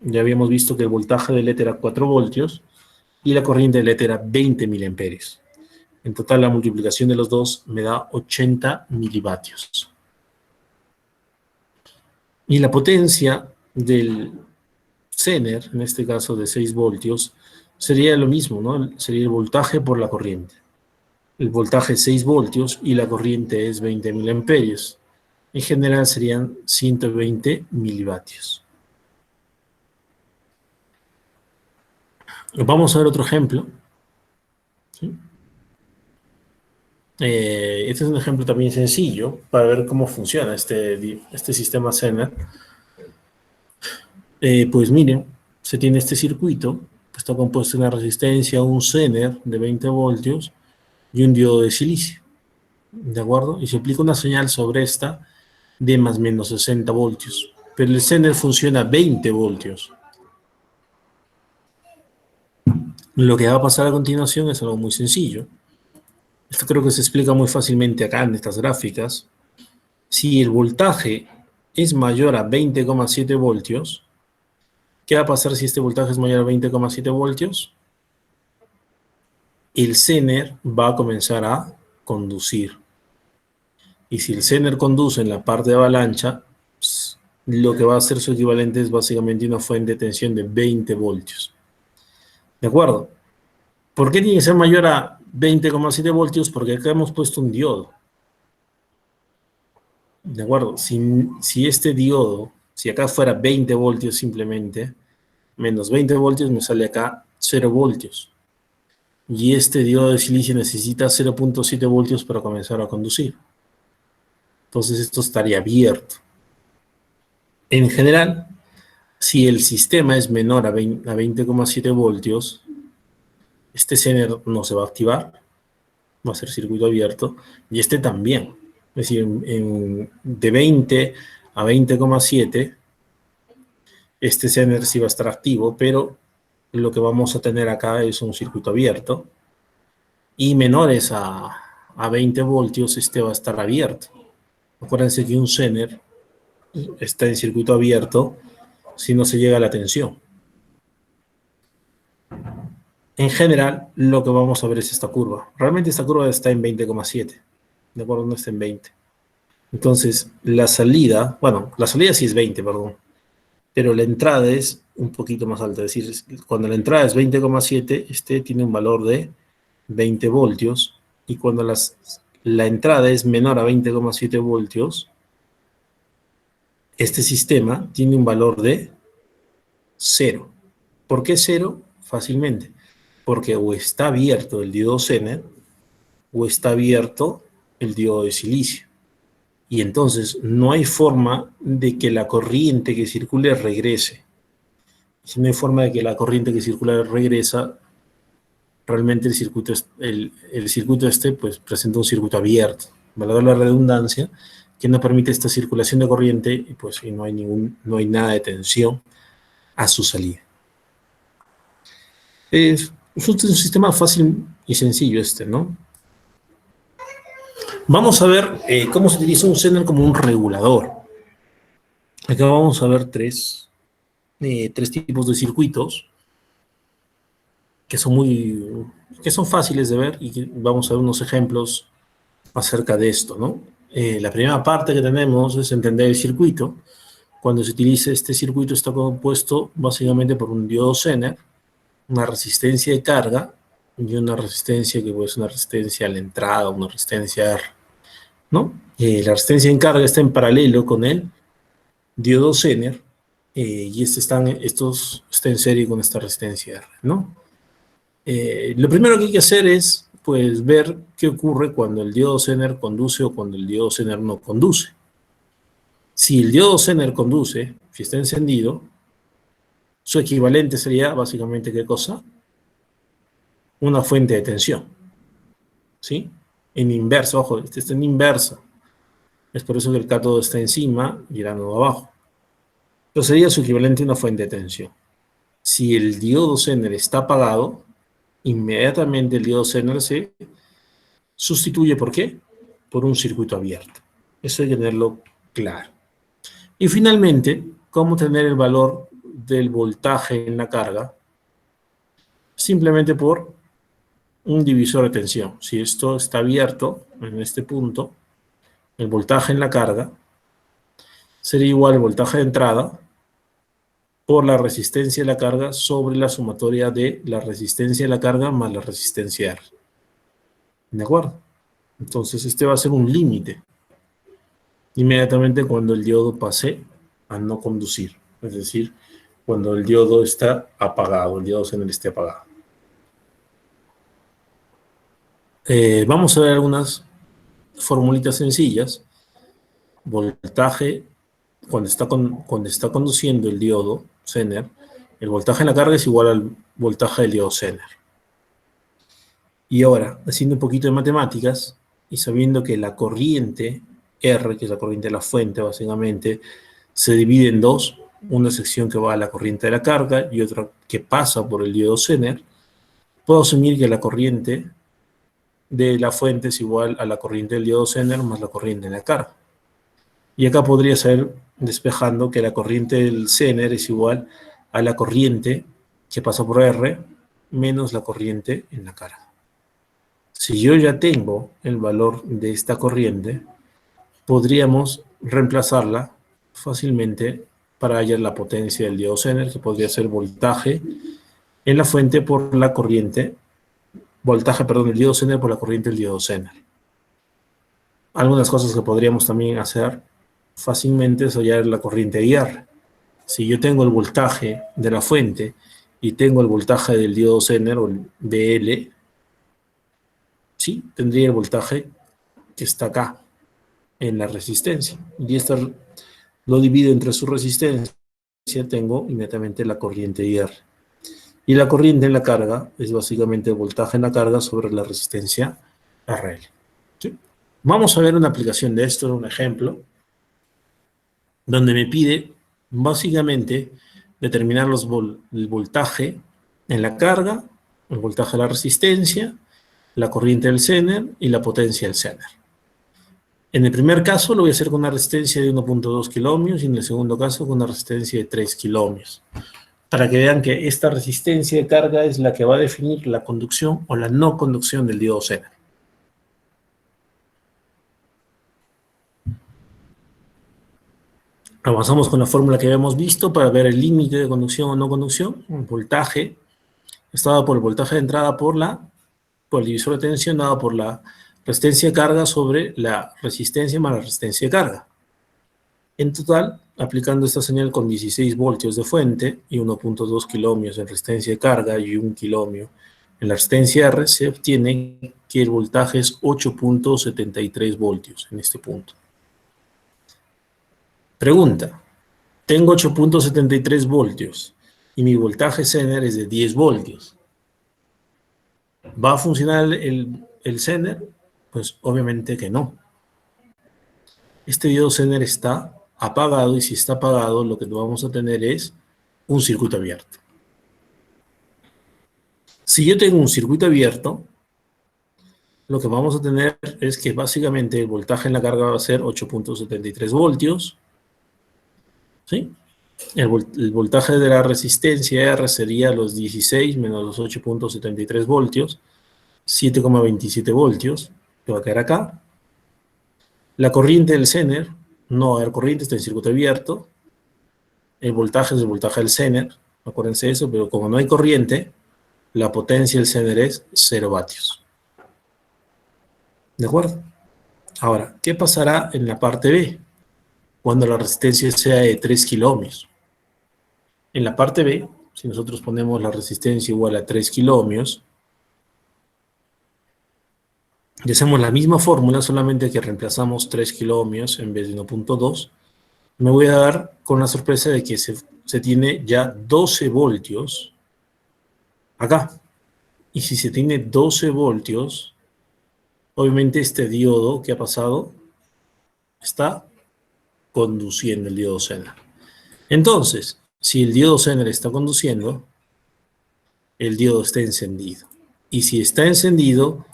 Ya habíamos visto que el voltaje del LED era 4 voltios y la corriente del LED era 20 miliamperios. En total, la multiplicación de los dos me da 80 milivatios. Y la potencia del Zener, en este caso de 6 voltios, sería lo mismo, ¿no? Sería el voltaje por la corriente. El voltaje es 6 voltios y la corriente es 20 miliamperios. En general serían 120 milivatios. Vamos a ver otro ejemplo. ¿Sí? Este es un ejemplo también sencillo para ver cómo funciona este sistema Zener. Pues miren, se tiene este circuito que está compuesto de una resistencia, un Zener de 20 voltios y un diodo de silicio. ¿De acuerdo? Y se aplica una señal sobre esta de más o menos 60 voltios. Pero el Zener funciona a 20 voltios. Lo que va a pasar a continuación es algo muy sencillo. Esto creo que se explica muy fácilmente acá en estas gráficas. Si el voltaje es mayor a 20,7 voltios, ¿qué va a pasar si este voltaje es mayor a 20,7 voltios? El Zener va a comenzar a conducir. Y si el Zener conduce en la parte de avalancha, pues, lo que va a hacer su equivalente es básicamente una fuente de tensión de 20 voltios. ¿De acuerdo? ¿Por qué tiene que ser mayor a 20,7 voltios? Porque acá hemos puesto un diodo. ¿De acuerdo? Si este diodo, si acá fuera 20 voltios simplemente, menos 20 voltios me sale acá 0 voltios. y este diodo de silicio necesita 0.7 voltios para comenzar a conducir. Entonces esto estaría abierto. En general, si el sistema es menor a 20,7 voltios, este Zener no se va a activar, va a ser circuito abierto, y este también. Es decir, de 20 a 20,7, este Zener sí va a estar activo, pero lo que vamos a tener acá es un circuito abierto, y menores a 20 voltios, este va a estar abierto. Acuérdense que un Zener está en circuito abierto si no se llega a la tensión. En general, lo que vamos a ver es esta curva. Realmente esta curva está en 20,7. ¿De acuerdo? No está en 20. Entonces, la salida, bueno, la salida sí es 20, perdón. Pero la entrada es un poquito más alta. Es decir, cuando la entrada es 20,7, este tiene un valor de 20 voltios. Y cuando la entrada es menor a 20,7 voltios, este sistema tiene un valor de 0. ¿Por qué 0? Fácilmente. Porque o está abierto el diodo Zener o está abierto el diodo de silicio. Y entonces no hay forma de que la corriente que circule regrese. Si no hay forma de que la corriente que circula regresa, realmente el circuito, el circuito pues presenta un circuito abierto, valga la redundancia, que no permite esta circulación de corriente y pues no hay nada de tensión a su salida. Es un sistema fácil y sencillo ¿no? Vamos a ver cómo se utiliza un Zener como un regulador. Acá vamos a ver tres tipos de circuitos que son fáciles de ver y vamos a ver unos ejemplos acerca de esto, ¿no? La primera parte que tenemos es entender el circuito. Cuando se utiliza este circuito está compuesto básicamente por un diodo Zener, una resistencia de carga y una resistencia que puede ser una resistencia a la entrada, una resistencia R, ¿no? La resistencia en carga está en paralelo con el diodo Zener y estos está en serie con esta resistencia R, ¿no? Lo primero que hay que hacer es pues ver qué ocurre cuando el diodo Zener conduce o cuando el diodo Zener no conduce. Si el diodo Zener conduce, si está encendido, su equivalente sería básicamente ¿qué cosa? Una fuente de tensión, ¿sí? En inversa, ojo, este está en inversa. Es por eso que el cátodo está encima y el ánodo abajo. Entonces sería su equivalente a una fuente de tensión. Si el diodo Zener está apagado, inmediatamente el diodo Zener se sustituye, ¿por qué? Por un circuito abierto. Eso hay que tenerlo claro. Y finalmente, ¿cómo tener el valor del voltaje en la carga? Simplemente por un divisor de tensión. Si esto está abierto en este punto, el voltaje en la carga sería igual al voltaje de entrada por la resistencia de la carga sobre la sumatoria de la resistencia de la carga más la resistencia R. ¿De acuerdo? Entonces este va a ser un límite inmediatamente cuando el diodo pase a no conducir. Es decir, cuando el diodo está apagado, el diodo Zener esté apagado. Vamos a ver algunas formulitas sencillas. Voltaje, cuando está conduciendo el diodo Zener, el voltaje en la carga es igual al voltaje del diodo Zener. Y ahora, haciendo un poquito de matemáticas y sabiendo que la corriente R, que es la corriente de la fuente básicamente, se divide en dos, una sección que va a la corriente de la carga y otra que pasa por el diodo Zener, puedo asumir que la corriente de la fuente es igual a la corriente del diodo Zener más la corriente de la carga. Y acá podría ser despejando que la corriente del Zener es igual a la corriente que pasa por R menos la corriente en la carga. Si yo ya tengo el valor de esta corriente, podríamos reemplazarla fácilmente para hallar la potencia del diodo Zener, que podría ser voltaje en la fuente por la corriente, el diodo Zener por la corriente del diodo Zener. Algunas cosas que podríamos también hacer fácilmente es hallar la corriente IR. Si yo tengo el voltaje de la fuente y tengo el voltaje del diodo Zener o el DL, ¿sí? Tendría el voltaje que está acá, en la resistencia. Y esta lo divido entre su resistencia, tengo inmediatamente la corriente IR. Y la corriente en la carga es básicamente el voltaje en la carga sobre la resistencia RL. ¿Sí? Vamos a ver una aplicación de esto, un ejemplo, donde me pide básicamente determinar el voltaje en la carga, el voltaje de la resistencia, la corriente del Zener y la potencia del Zener. En el primer caso lo voy a hacer con una resistencia de 1.2 kiloohmios y en el segundo caso con una resistencia de 3 kiloohmios. Para que vean que esta resistencia de carga es la que va a definir la conducción o la no conducción del diodo Zener. Avanzamos con la fórmula que habíamos visto para ver el límite de conducción o no conducción. El voltaje está dado por el voltaje de entrada por el divisor de tensión dado por la resistencia de carga sobre la resistencia más la resistencia de carga. En total, aplicando esta señal con 16 voltios de fuente y 1.2 kiloohmios en resistencia de carga y 1 kiloohmio en la resistencia R, se obtiene que el voltaje es 8.73 voltios en este punto. Pregunta, tengo 8.73 voltios y mi voltaje Zener es de 10 voltios. ¿Va a funcionar el Zener? Pues obviamente que no. Este diodo Zener está apagado y si está apagado lo que vamos a tener es un circuito abierto. Si yo tengo un circuito abierto, lo que vamos a tener es que básicamente el voltaje en la carga va a ser 8.73 voltios. ¿Sí? El voltaje de la resistencia R sería los 16 menos los 8.73 voltios, 7,27 voltios, que va a quedar acá. La corriente del Zener, no va a haber corriente, está en circuito abierto. El voltaje es el voltaje del Zener, acuérdense de eso, pero como no hay corriente, la potencia del Zener es 0 vatios. ¿De acuerdo? Ahora, ¿qué pasará en la parte B? Cuando la resistencia sea de 3 kiloohmios. En la parte B, si nosotros ponemos la resistencia igual a 3 kiloohmios, y hacemos la misma fórmula, solamente que reemplazamos 3 kiloohmios en vez de 1.2, me voy a dar con la sorpresa de que se tiene ya 12 voltios acá. Y si se tiene 12 voltios, obviamente este diodo, ¿qué ha pasado? Está conduciendo el diodo Zener. Entonces, si el diodo Zener está conduciendo, el diodo está encendido. Y si está encendido,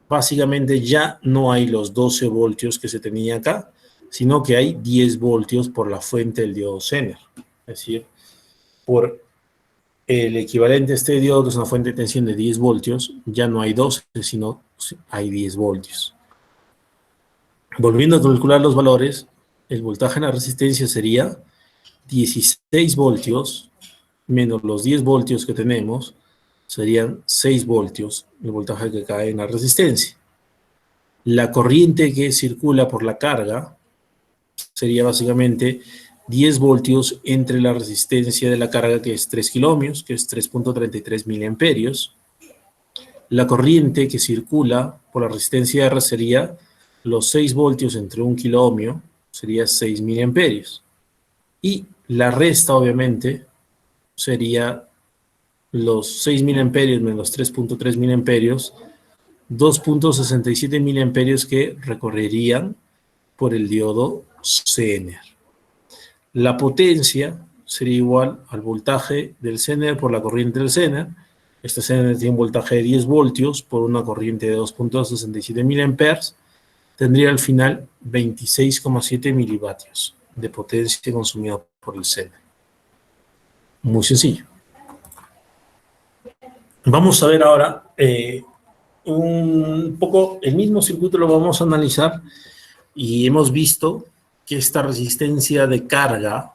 básicamente ya no hay los 12 voltios que se tenía acá, sino que hay 10 voltios por la fuente del diodo Zener. Es decir, por el equivalente a este diodo, que es una fuente de tensión de 10 voltios, ya no hay 12, sino hay 10 voltios. Volviendo a calcular los valores, el voltaje en la resistencia sería 16 voltios menos los 10 voltios que tenemos, serían 6 voltios el voltaje que cae en la resistencia. La corriente que circula por la carga sería básicamente 10 voltios entre la resistencia de la carga, que es 3 kiloohmios, que es 3.33 miliamperios. La corriente que circula por la resistencia R sería los 6 voltios entre 1 kiloohmio, sería 6 miliamperios. Y la resta, obviamente, sería los 6 miliamperios menos 3.3 miliamperios, 2.67 miliamperios que recorrerían por el diodo Zener. La potencia sería igual al voltaje del Zener por la corriente del Zener. Este Zener tiene un voltaje de 10 voltios por una corriente de 2.67 miliamperes. Tendría al final 26,7 milivatios de potencia consumida por el Zener. Muy sencillo. Vamos a ver ahora un poco el mismo circuito, lo vamos a analizar y hemos visto que esta resistencia de carga,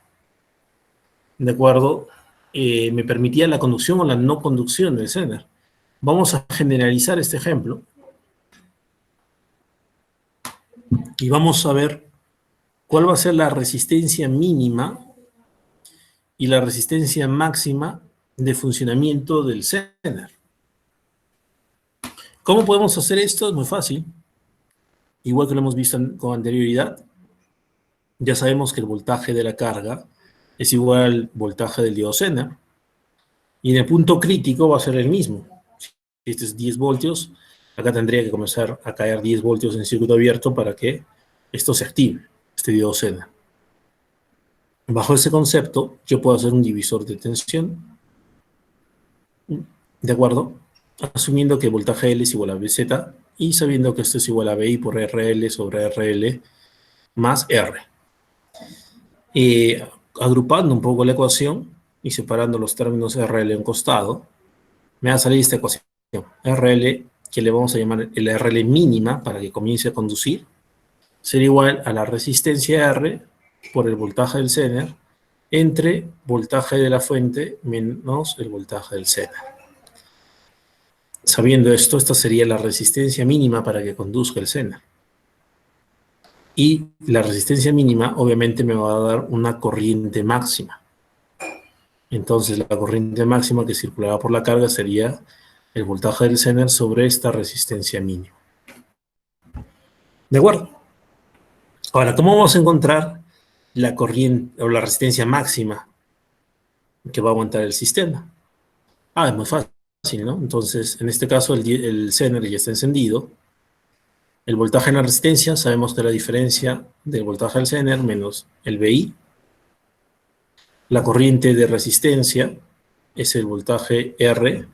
¿de acuerdo? Me permitía la conducción o la no conducción del Zener. Vamos a generalizar este ejemplo y vamos a ver cuál va a ser la resistencia mínima y la resistencia máxima de funcionamiento del Zener. ¿Cómo podemos hacer esto? Es muy fácil. Igual que lo hemos visto con anterioridad, ya sabemos que el voltaje de la carga es igual al voltaje del diodo Zener. Y en el punto crítico va a ser el mismo. Si este es 10 voltios, acá tendría que comenzar a caer 10 voltios en circuito abierto para que esto se active, este diodo Zener. Bajo ese concepto, yo puedo hacer un divisor de tensión, ¿de acuerdo? Asumiendo que voltaje L es igual a Vz y sabiendo que esto es igual a VI por RL sobre RL más R. Agrupando un poco la ecuación y separando los términos RL a un costado, me va a salir esta ecuación. RL, que le vamos a llamar el RL mínima para que comience a conducir, será igual a la resistencia R por el voltaje del Zener entre voltaje de la fuente menos el voltaje del Zener. Sabiendo esto, esta sería la resistencia mínima para que conduzca el Zener. Y la resistencia mínima obviamente me va a dar una corriente máxima. Entonces la corriente máxima que circulará por la carga sería el voltaje del Zener sobre esta resistencia mínima. ¿De acuerdo? Ahora, ¿cómo vamos a encontrar la corriente o la resistencia máxima que va a aguantar el sistema? Es muy fácil, ¿no? Entonces, en este caso el Zener ya está encendido. El voltaje en la resistencia, sabemos que la diferencia del voltaje del Zener menos el VI. La corriente de resistencia es el voltaje R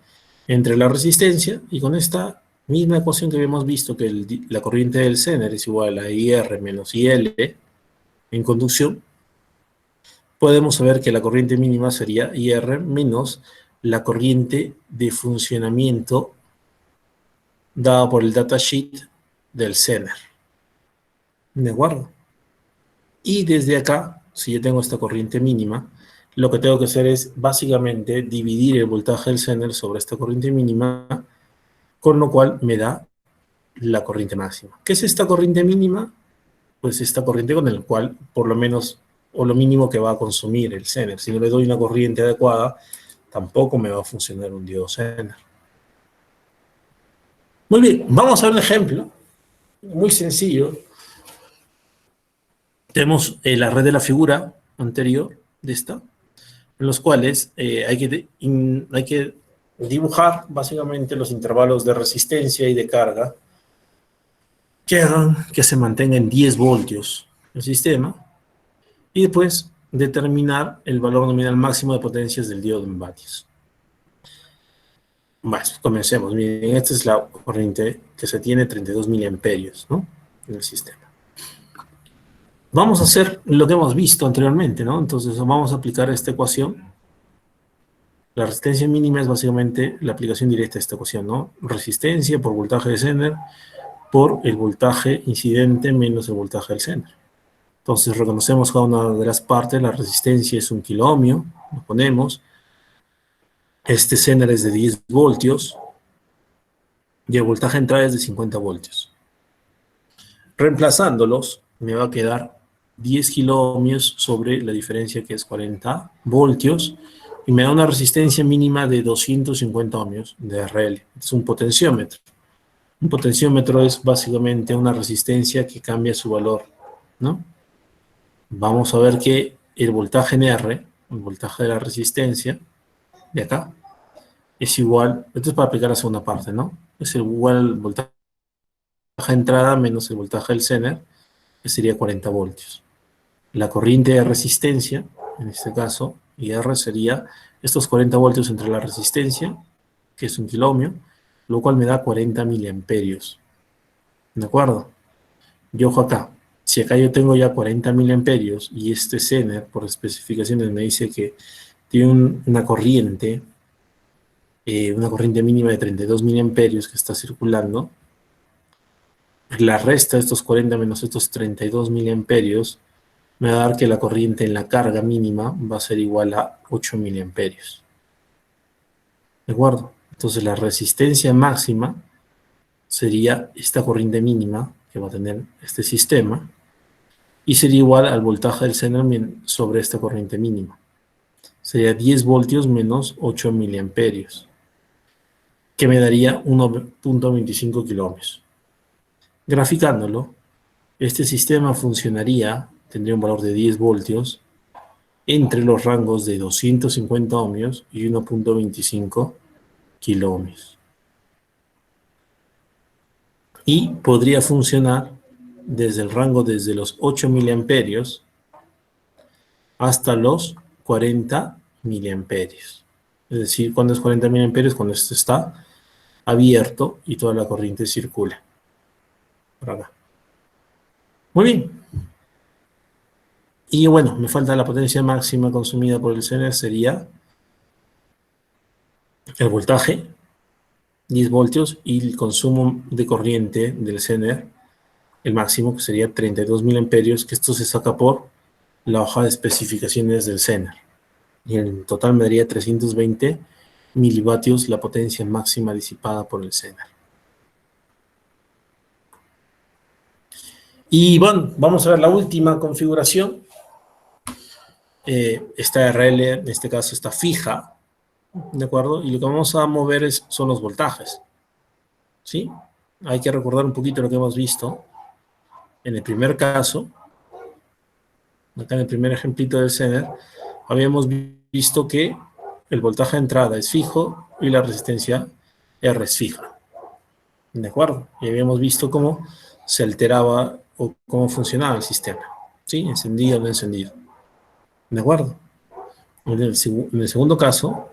entre la resistencia, y con esta misma ecuación que habíamos visto, que la corriente del Zener es igual a IR menos IL en conducción, podemos saber que la corriente mínima sería IR menos la corriente de funcionamiento dada por el datasheet del Zener. ¿De acuerdo? Y desde acá, si yo tengo esta corriente mínima, lo que tengo que hacer es básicamente dividir el voltaje del Zener sobre esta corriente mínima, con lo cual me da la corriente máxima. ¿Qué es esta corriente mínima? Pues esta corriente con la cual, por lo menos, o lo mínimo que va a consumir el Zener. Si no le doy una corriente adecuada, tampoco me va a funcionar un diodo Zener. Muy bien, vamos a ver un ejemplo muy sencillo. Tenemos la red de la figura anterior de esta, en los cuales hay que dibujar básicamente los intervalos de resistencia y de carga que hagan que se mantenga en 10 voltios el sistema, y después determinar el valor nominal máximo de potencias del diodo en vatios. Bueno, comencemos. Miren, esta es la corriente que se tiene, 32 miliamperios, ¿no?, en el sistema. Vamos a hacer lo que hemos visto anteriormente, ¿no? Entonces vamos a aplicar esta ecuación. La resistencia mínima es básicamente la aplicación directa de esta ecuación, ¿no? Resistencia por voltaje de Zener por el voltaje incidente menos el voltaje del Zener. Entonces reconocemos cada una de las partes. La resistencia es 1 kiloohmio, lo ponemos. Este Zener es de 10 voltios y el voltaje de entrada es de 50 voltios. Reemplazándolos, me va a quedar 10 kiloohmios sobre la diferencia, que es 40 voltios, y me da una resistencia mínima de 250 ohmios de RL. Este es un potenciómetro. Un potenciómetro es básicamente una resistencia que cambia su valor, ¿no? Vamos a ver que el voltaje en R, el voltaje de la resistencia, de acá, es igual, esto es para aplicar la segunda parte, ¿no? Es igual al voltaje de entrada menos el voltaje del Zener, que sería 40 voltios. La corriente de resistencia, en este caso, IR, sería estos 40 voltios entre la resistencia, que es 1 kiloohmio, lo cual me da 40 miliamperios. ¿De acuerdo? Y ojo acá, si acá yo tengo ya 40 miliamperios y este Zener, por especificaciones, me dice que tiene una corriente mínima de 32 miliamperios que está circulando, la resta de estos 40 menos estos 32 miliamperios me va a dar que la corriente en la carga mínima va a ser igual a 8 miliamperios. ¿De acuerdo? Entonces la resistencia máxima sería esta corriente mínima que va a tener este sistema, y sería igual al voltaje del Zener sobre esta corriente mínima. Sería 10 voltios menos 8 miliamperios. que me daría 1.25 kiloohmios. Graficándolo, este sistema funcionaría, tendría un valor de 10 voltios, entre los rangos de 250 ohmios y 1.25 kiloohmios. Y podría funcionar desde el rango desde los 8 miliamperios hasta los 40 miliamperios. Es decir, cuando es 40 miliamperios, cuando esto está abierto y toda la corriente circula. Por acá. Muy bien. Y bueno, me falta la potencia máxima consumida por el Zener, sería el voltaje, 10 voltios, y el consumo de corriente del Zener, el máximo, que sería 32 miliamperios, que esto se saca por la hoja de especificaciones del Zener. Y en total me daría 320 milivatios la potencia máxima disipada por el Zener. Y bueno, vamos a ver la última configuración. Esta RL, en este caso, está fija, ¿de acuerdo? Y lo que vamos a mover son los voltajes, ¿sí? Hay que recordar un poquito lo que hemos visto. En el primer caso, acá en el primer ejemplito del Zener, habíamos visto que el voltaje de entrada es fijo y la resistencia R es fija, ¿de acuerdo? Y habíamos visto cómo se alteraba o cómo funcionaba el sistema, ¿sí? Encendido o no encendido. ¿De acuerdo? En el segundo caso,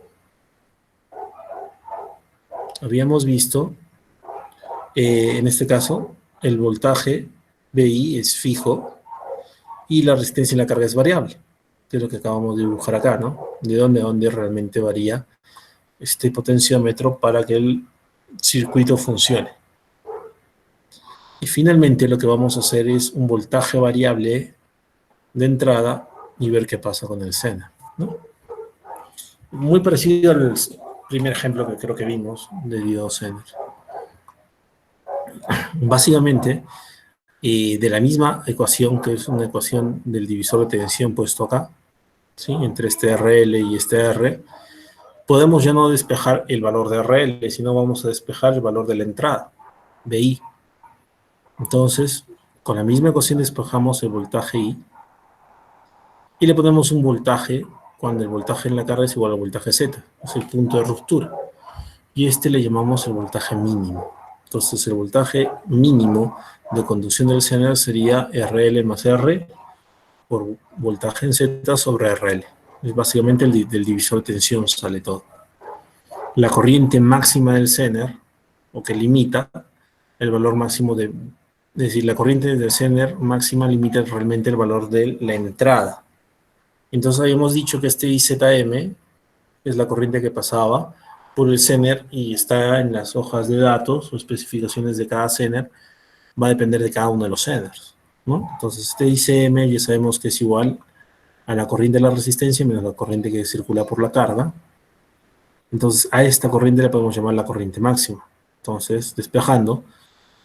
habíamos visto, en este caso, el voltaje VI es fijo y la resistencia y la carga es variable, que es lo que acabamos de dibujar acá, ¿no? De dónde a dónde realmente varía este potenciómetro para que el circuito funcione. Y finalmente lo que vamos a hacer es un voltaje variable de entrada y ver qué pasa con el Zener, ¿no? Muy parecido al primer ejemplo que creo que vimos de diodo Zener. Básicamente, de la misma ecuación, que es una ecuación del divisor de tensión puesto acá, ¿sí? Entre este RL y este R, podemos ya no despejar el valor de RL, sino vamos a despejar el valor de la entrada, VI. Entonces, con la misma ecuación despejamos el voltaje I, y le ponemos un voltaje cuando el voltaje en la carga es igual al voltaje Z, es el punto de ruptura. Y este le llamamos el voltaje mínimo. Entonces el voltaje mínimo de conducción del Zener sería RL más R por voltaje en Z sobre RL. Es básicamente del divisor de tensión sale todo. La corriente máxima del Zener, o que limita el valor máximo es decir, la corriente del Zener máxima limita realmente el valor de la entrada. Entonces habíamos dicho que este IZM es la corriente que pasaba por el Zener y está en las hojas de datos o especificaciones de cada Zener, va a depender de cada uno de los Zeners, ¿no? Entonces este ICM ya sabemos que es igual a la corriente de la resistencia menos la corriente que circula por la carga. Entonces a esta corriente le podemos llamar la corriente máxima. Entonces, despejando,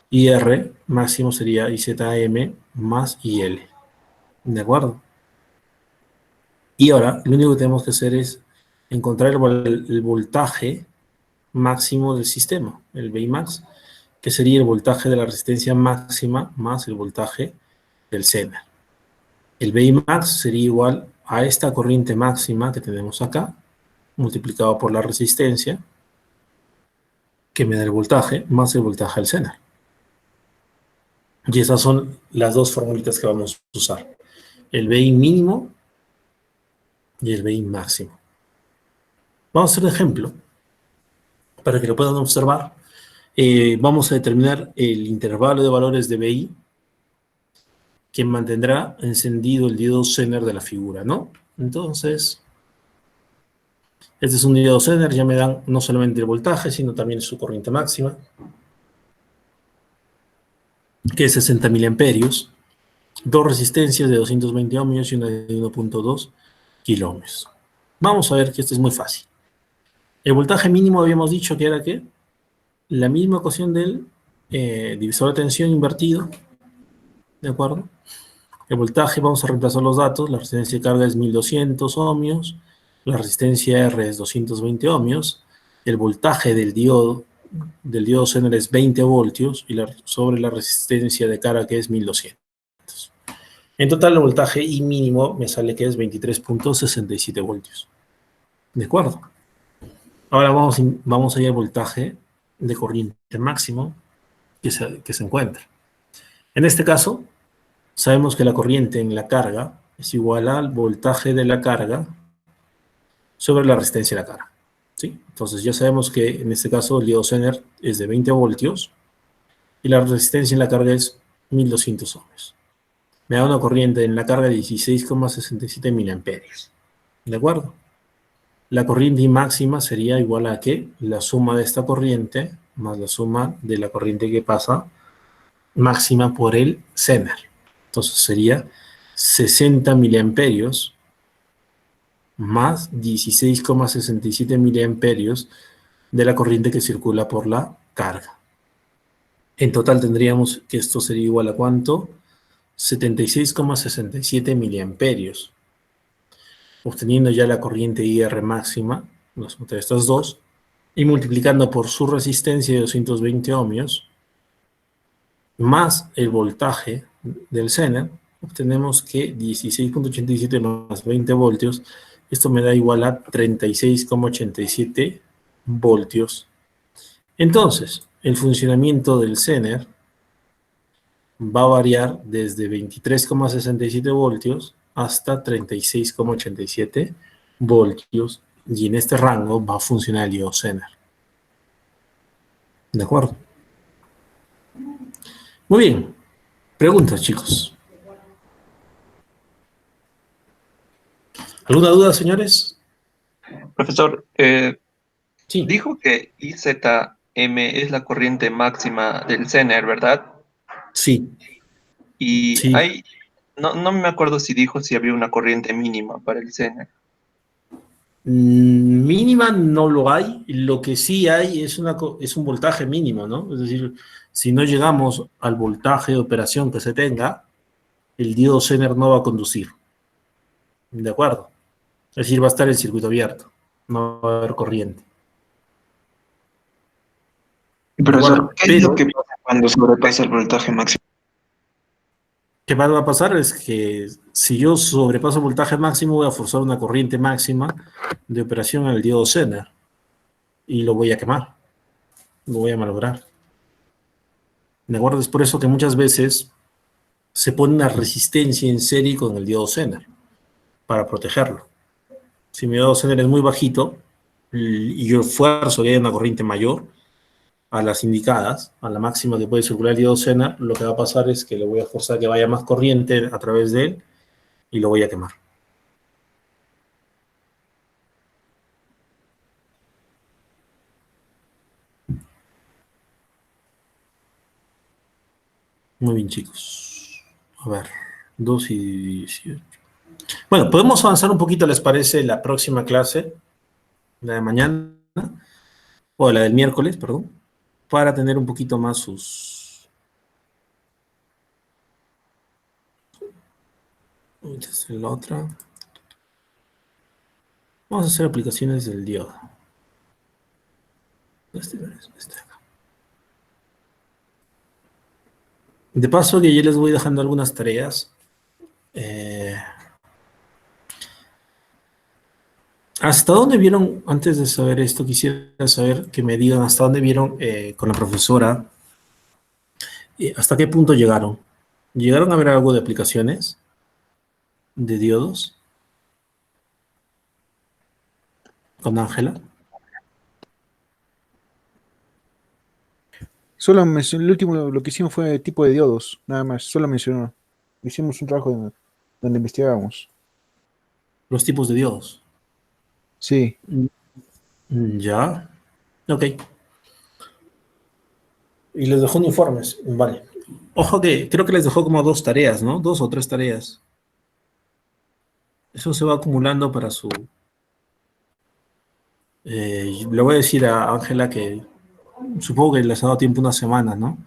IR máximo sería IZM más IL, ¿de acuerdo? Y ahora, lo único que tenemos que hacer es encontrar el voltaje máximo del sistema, el Vmax, que sería el voltaje de la resistencia máxima más el voltaje del Zener. El Vmax sería igual a esta corriente máxima que tenemos acá, multiplicado por la resistencia, que me da el voltaje, más el voltaje del Zener. Y esas son las dos formulitas que vamos a usar. El VI mínimo y el VI máximo. Vamos a hacer un ejemplo para que lo puedan observar. Vamos a determinar el intervalo de valores de VI que mantendrá encendido el diodo Zener de la figura, ¿no? Entonces, este es un diodo Zener, ya me dan no solamente el voltaje, sino también su corriente máxima, que es 60 miliamperios, dos resistencias de 220 ohmios y una de 1.2 kiloohmios. Vamos a ver que esto es muy fácil. El voltaje mínimo habíamos dicho que era ¿qué? La misma ecuación del divisor de tensión invertido, ¿de acuerdo? El voltaje, vamos a reemplazar los datos, la resistencia de carga es 1200 ohmios, la resistencia R es 220 ohmios, el voltaje del diodo del diodo Zener es 20 voltios y sobre la resistencia de carga que es 1200. En total, el voltaje I mínimo me sale que es 23.67 voltios. ¿De acuerdo? Ahora vamos a ir al voltaje de corriente máximo que se encuentra. En este caso, sabemos que la corriente en la carga es igual al voltaje de la carga sobre la resistencia de la carga. ¿Sí? Entonces ya sabemos que en este caso el diodo Zener es de 20 voltios y la resistencia en la carga es 1200 ohmios. Me da una corriente en la carga de 16,67 miliamperios. ¿De acuerdo? La corriente I máxima sería igual a ¿qué? La suma de esta corriente más la suma de la corriente que pasa máxima por el Zener. Entonces sería 60 miliamperios más 16,67 miliamperios de la corriente que circula por la carga. En total tendríamos que esto sería igual a ¿cuánto? 76,67 miliamperios. Obteniendo ya la corriente IR máxima, la suma de estas dos, y multiplicando por su resistencia de 220 ohmios, más el voltaje del Zener, obtenemos que 16,87 más 20 voltios, esto me da igual a 36,87 voltios. Entonces, el funcionamiento del Zener va a variar desde 23,67 voltios hasta 36,87 voltios, y en este rango va a funcionar el diodo Zener. ¿De acuerdo? Muy bien. Preguntas, chicos. ¿Alguna duda, señores? Profesor, Sí. dijo que IZM es la corriente máxima del Zener, ¿verdad? Sí. Y Sí. hay, no me acuerdo si dijo si había una corriente mínima para el Zener. Mínima no lo hay. Lo que sí hay es un voltaje mínimo, ¿no? Es decir, si no llegamos al voltaje de operación que se tenga, el diodo Zener no va a conducir. ¿De acuerdo? Es decir, va a estar el circuito abierto. No va a haber corriente. Profesor, ¿qué es lo Pero que pasa cuando sobrepasa el voltaje máximo? ¿qué va a pasar? Es que si yo sobrepaso el voltaje máximo, voy a forzar una corriente máxima de operación en el diodo Zener y lo voy a quemar, lo voy a malograr. ¿De acuerdo? Es por eso que muchas veces se pone una resistencia en serie con el diodo Zener para protegerlo. Si mi diodo Zener es muy bajito y yo esfuerzo que haya una corriente mayor a las indicadas, a la máxima que puede circular el diodo Zener, lo que va a pasar es que le voy a forzar que vaya más corriente a través de él y lo voy a quemar. Muy bien, chicos. A ver, 2 y 18. Bueno, podemos avanzar un poquito, ¿les parece? La próxima clase, la de mañana, o la del miércoles, perdón, para tener un poquito más sus... Esta es la otra. Vamos a hacer aplicaciones del diodo. Acá. De paso que yo les voy dejando algunas tareas. ¿Hasta dónde vieron, antes de saber esto, quisiera saber que me digan hasta dónde vieron con la profesora, hasta qué punto llegaron? ¿Llegaron a ver algo de aplicaciones de diodos con Ángela? Solo mencionó, el último lo que hicimos fue tipo de diodos, nada más, solo mencionó. Hicimos un trabajo donde investigábamos. Los tipos de diodos. Sí. Ya. Ok. Y les dejó uniformes. Vale. Ojo que creo que les dejó como 2 tareas, ¿no? 2 o 3 tareas. Eso se va acumulando para su... le voy a decir a Ángela que supongo que les ha dado tiempo una semana, ¿no?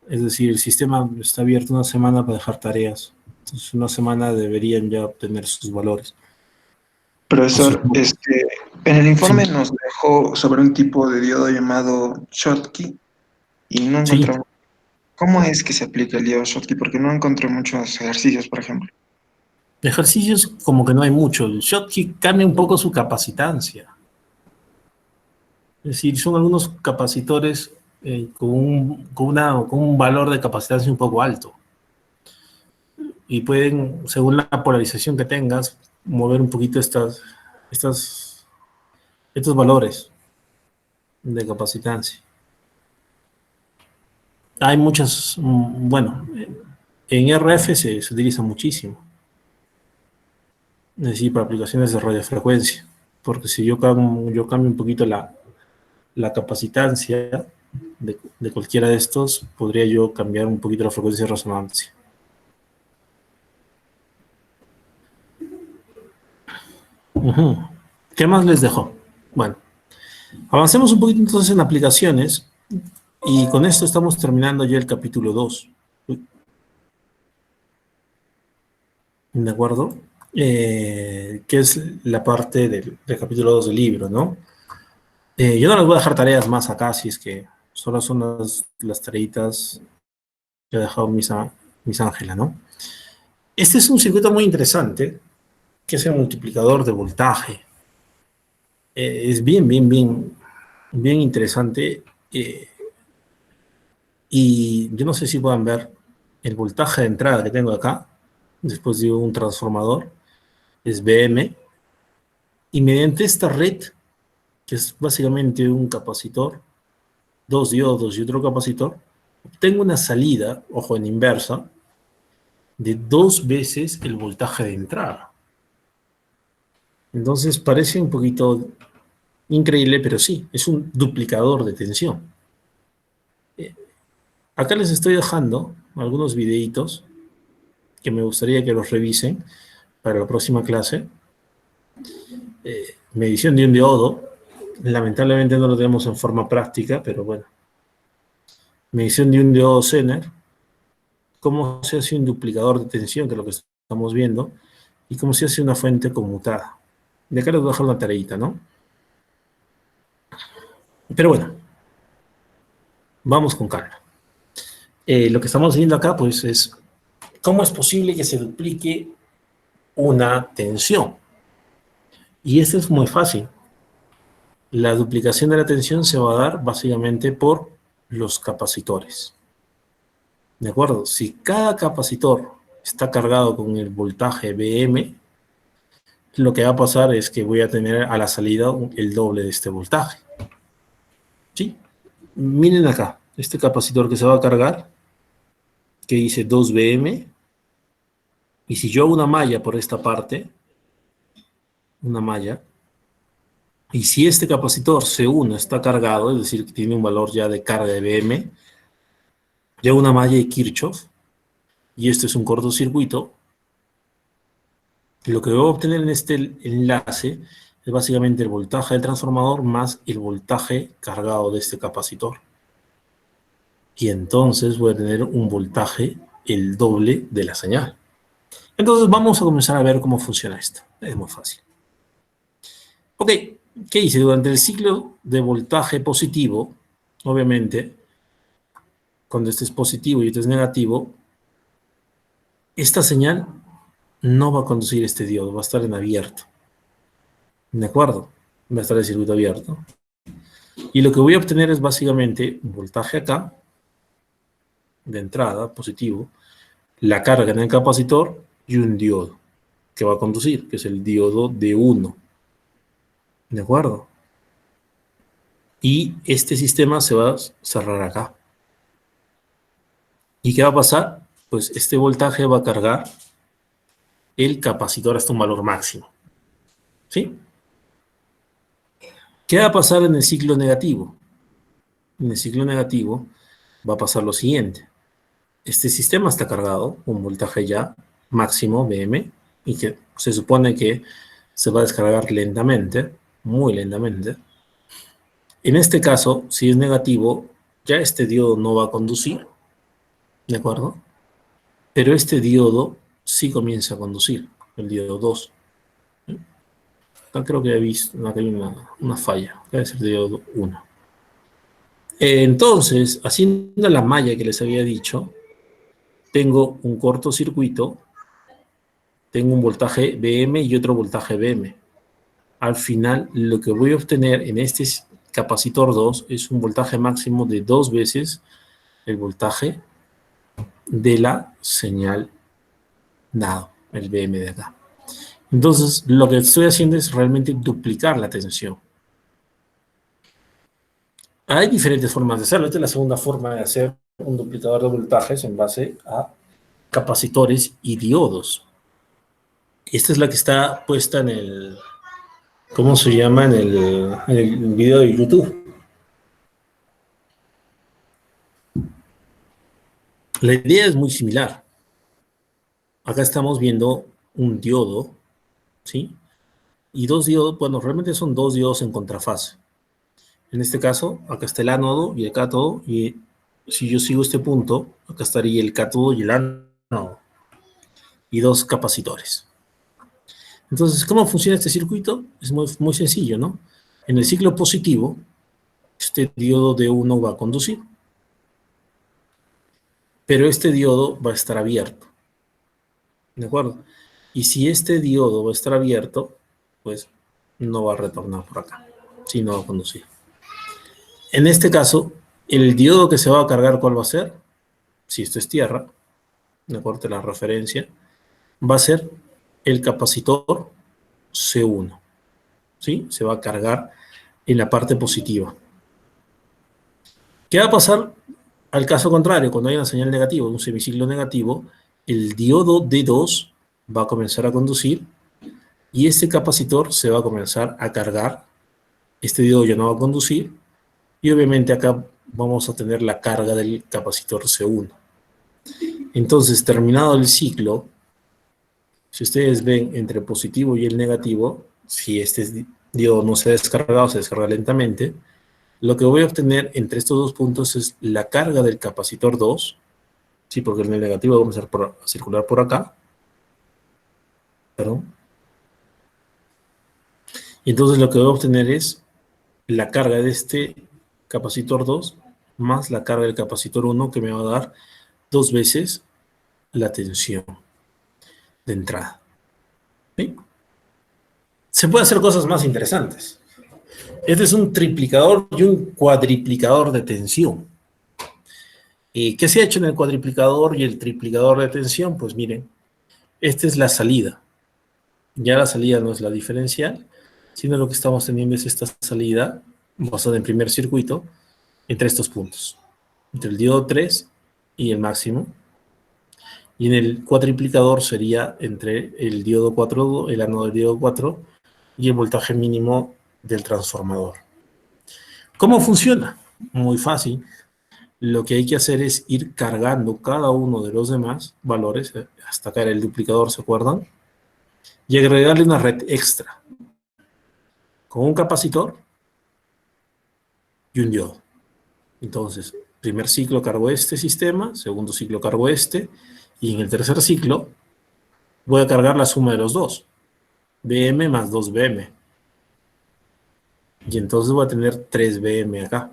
Es decir, el sistema está abierto una semana para dejar tareas. Entonces, una semana deberían ya obtener sus valores. Profesor, Entonces, en el informe sí, nos dejó sobre un tipo de diodo llamado Schottky y no sí. encontramos cómo es que se aplica el diodo Schottky porque no encontré muchos ejercicios, por ejemplo. Ejercicios como que no hay mucho. El Schottky cambia un poco su capacitancia. Es decir, son algunos capacitores con un valor de capacitancia un poco alto. Y pueden, según la polarización que tengas, mover un poquito estas, estos valores de capacitancia. Hay muchas, bueno, en RF se utiliza muchísimo. Es decir, para aplicaciones de radiofrecuencia. Porque si yo cambio un poquito la capacitancia de cualquiera de estos, podría yo cambiar un poquito la frecuencia de resonancia. Ujú. ¿Qué más les dejo? Bueno, avancemos un poquito entonces en aplicaciones y con esto estamos terminando ya el capítulo 2. ¿De acuerdo? Que es la parte del capítulo 2 del libro, ¿no? Yo no les voy a dejar tareas más acá, si es que solo son las tareitas que ha dejado mis Ángela, ¿no? Este es un circuito muy interesante, que es el multiplicador de voltaje. Es bien interesante. Y yo no sé si puedan ver el voltaje de entrada que tengo acá, después de un transformador, es BM, y mediante esta red, que es básicamente un capacitor, dos diodos y otro capacitor, obtengo una salida, ojo en inversa, de 2 veces el voltaje de entrada. Entonces parece un poquito increíble, pero sí, es un duplicador de tensión. Acá les estoy dejando algunos videitos que me gustaría que los revisen para la próxima clase. Medición de un diodo. Lamentablemente no lo tenemos en forma práctica, pero bueno. Medición de un diodo Zener. Cómo se hace un duplicador de tensión, que es lo que estamos viendo. Y cómo se hace una fuente conmutada. De acá les voy a dejar una tareita, ¿no? Pero bueno, vamos con calma. Lo que estamos viendo acá, pues, es cómo es posible que se duplique una tensión. Y esto es muy fácil. La duplicación de la tensión se va a dar básicamente por los capacitores. ¿De acuerdo? Si cada capacitor está cargado con el voltaje BM, lo que va a pasar es que voy a tener a la salida el doble de este voltaje. ¿Sí? Miren acá, este capacitor que se va a cargar, que dice 2BM, y si yo hago una malla por esta parte, una malla, y si este capacitor C1 está cargado, es decir, que tiene un valor ya de carga de BM, yo hago una malla de Kirchhoff, y esto es un cortocircuito, lo que voy a obtener en este enlace es básicamente el voltaje del transformador más el voltaje cargado de este capacitor. Y entonces voy a tener un voltaje el doble de la señal. Entonces vamos a comenzar a ver cómo funciona esto. Es muy fácil. Ok, ¿qué hice? Durante el ciclo de voltaje positivo, obviamente, cuando este es positivo y este es negativo, esta señal no va a conducir este diodo, va a estar en abierto. ¿De acuerdo? Va a estar el circuito abierto. Y lo que voy a obtener es básicamente un voltaje acá, de entrada, positivo, la carga en el capacitor y un diodo que va a conducir, que es el diodo D1. ¿De acuerdo? Y este sistema se va a cerrar acá. ¿Y qué va a pasar? Pues este voltaje va a cargar el capacitor hasta un valor máximo. ¿Sí? ¿Qué va a pasar en el ciclo negativo? En el ciclo negativo va a pasar lo siguiente. Este sistema está cargado, un voltaje ya máximo, BM, y que se supone que se va a descargar lentamente, muy lentamente. En este caso, si es negativo, ya este diodo no va a conducir, ¿de acuerdo? Pero este diodo sí comienza a conducir, el diodo 2. Acá creo que he visto, acá hay una falla. Debe ser diodo 1. Entonces, haciendo la malla que les había dicho, tengo un cortocircuito, tengo un voltaje BM y otro voltaje BM. Al final, lo que voy a obtener en este capacitor 2 es un voltaje máximo de 2 veces el voltaje de la señal dado, el BM de acá. Entonces, lo que estoy haciendo es realmente duplicar la tensión. Hay diferentes formas de hacerlo. Esta es la segunda forma de hacer un duplicador de voltajes en base a capacitores y diodos. Esta es la que está puesta en el, ¿cómo se llama? En el video de YouTube. La idea es muy similar. Acá estamos viendo un diodo, ¿sí? Y dos diodos, bueno, realmente son dos diodos en contrafase. En este caso, acá está el ánodo y el cátodo, y si yo sigo este punto, acá estaría el cátodo y el ánodo, y dos capacitores. Entonces, ¿cómo funciona este circuito? Es muy sencillo, ¿no? En el ciclo positivo, este diodo D1 va a conducir, pero este diodo va a estar abierto, ¿de acuerdo? Y si este diodo va a estar abierto, pues no va a retornar por acá, sino va a conducir. En este caso, el diodo que se va a cargar, ¿cuál va a ser? Si esto es tierra, ¿de acuerdo? La referencia, va a ser el capacitor C1, ¿sí? Se va a cargar en la parte positiva. ¿Qué va a pasar al caso contrario? Cuando hay una señal negativa, un semiciclo negativo, el diodo D2 va a comenzar a conducir y este capacitor se va a comenzar a cargar. Este diodo ya no va a conducir y obviamente acá vamos a tener la carga del capacitor C1. Entonces, terminado el ciclo, si ustedes ven entre el positivo y el negativo, si este diodo no se ha descargado, se descarga lentamente, lo que voy a obtener entre estos dos puntos es la carga del capacitor 2, sí, porque en el negativo vamos a circular por acá, perdón. Y entonces lo que voy a obtener es la carga de este capacitor 2 más la carga del capacitor 1, que me va a dar 2 veces la tensión de entrada. ¿Sí? Se puede hacer cosas más interesantes. Este es un triplicador y un cuadriplicador de tensión. ¿Qué se ha hecho en el cuadriplicador y el triplicador de tensión? Pues miren, esta es la salida. Ya la salida no es la diferencial, sino lo que estamos teniendo es esta salida basada en primer circuito entre estos puntos, entre el diodo 3 y el máximo. Y en el cuadriplicador sería entre el diodo 4, el ánodo del diodo 4 y el voltaje mínimo del transformador. ¿Cómo funciona? Muy fácil. Lo que hay que hacer es ir cargando cada uno de los demás valores, hasta acá era el duplicador, ¿se acuerdan? Y agregarle una red extra, con un capacitor y un diodo. Entonces, primer ciclo cargo este sistema, segundo ciclo cargo este, y en el tercer ciclo voy a cargar la suma de los dos, BM más 2 BM. Y entonces voy a tener 3 BM acá.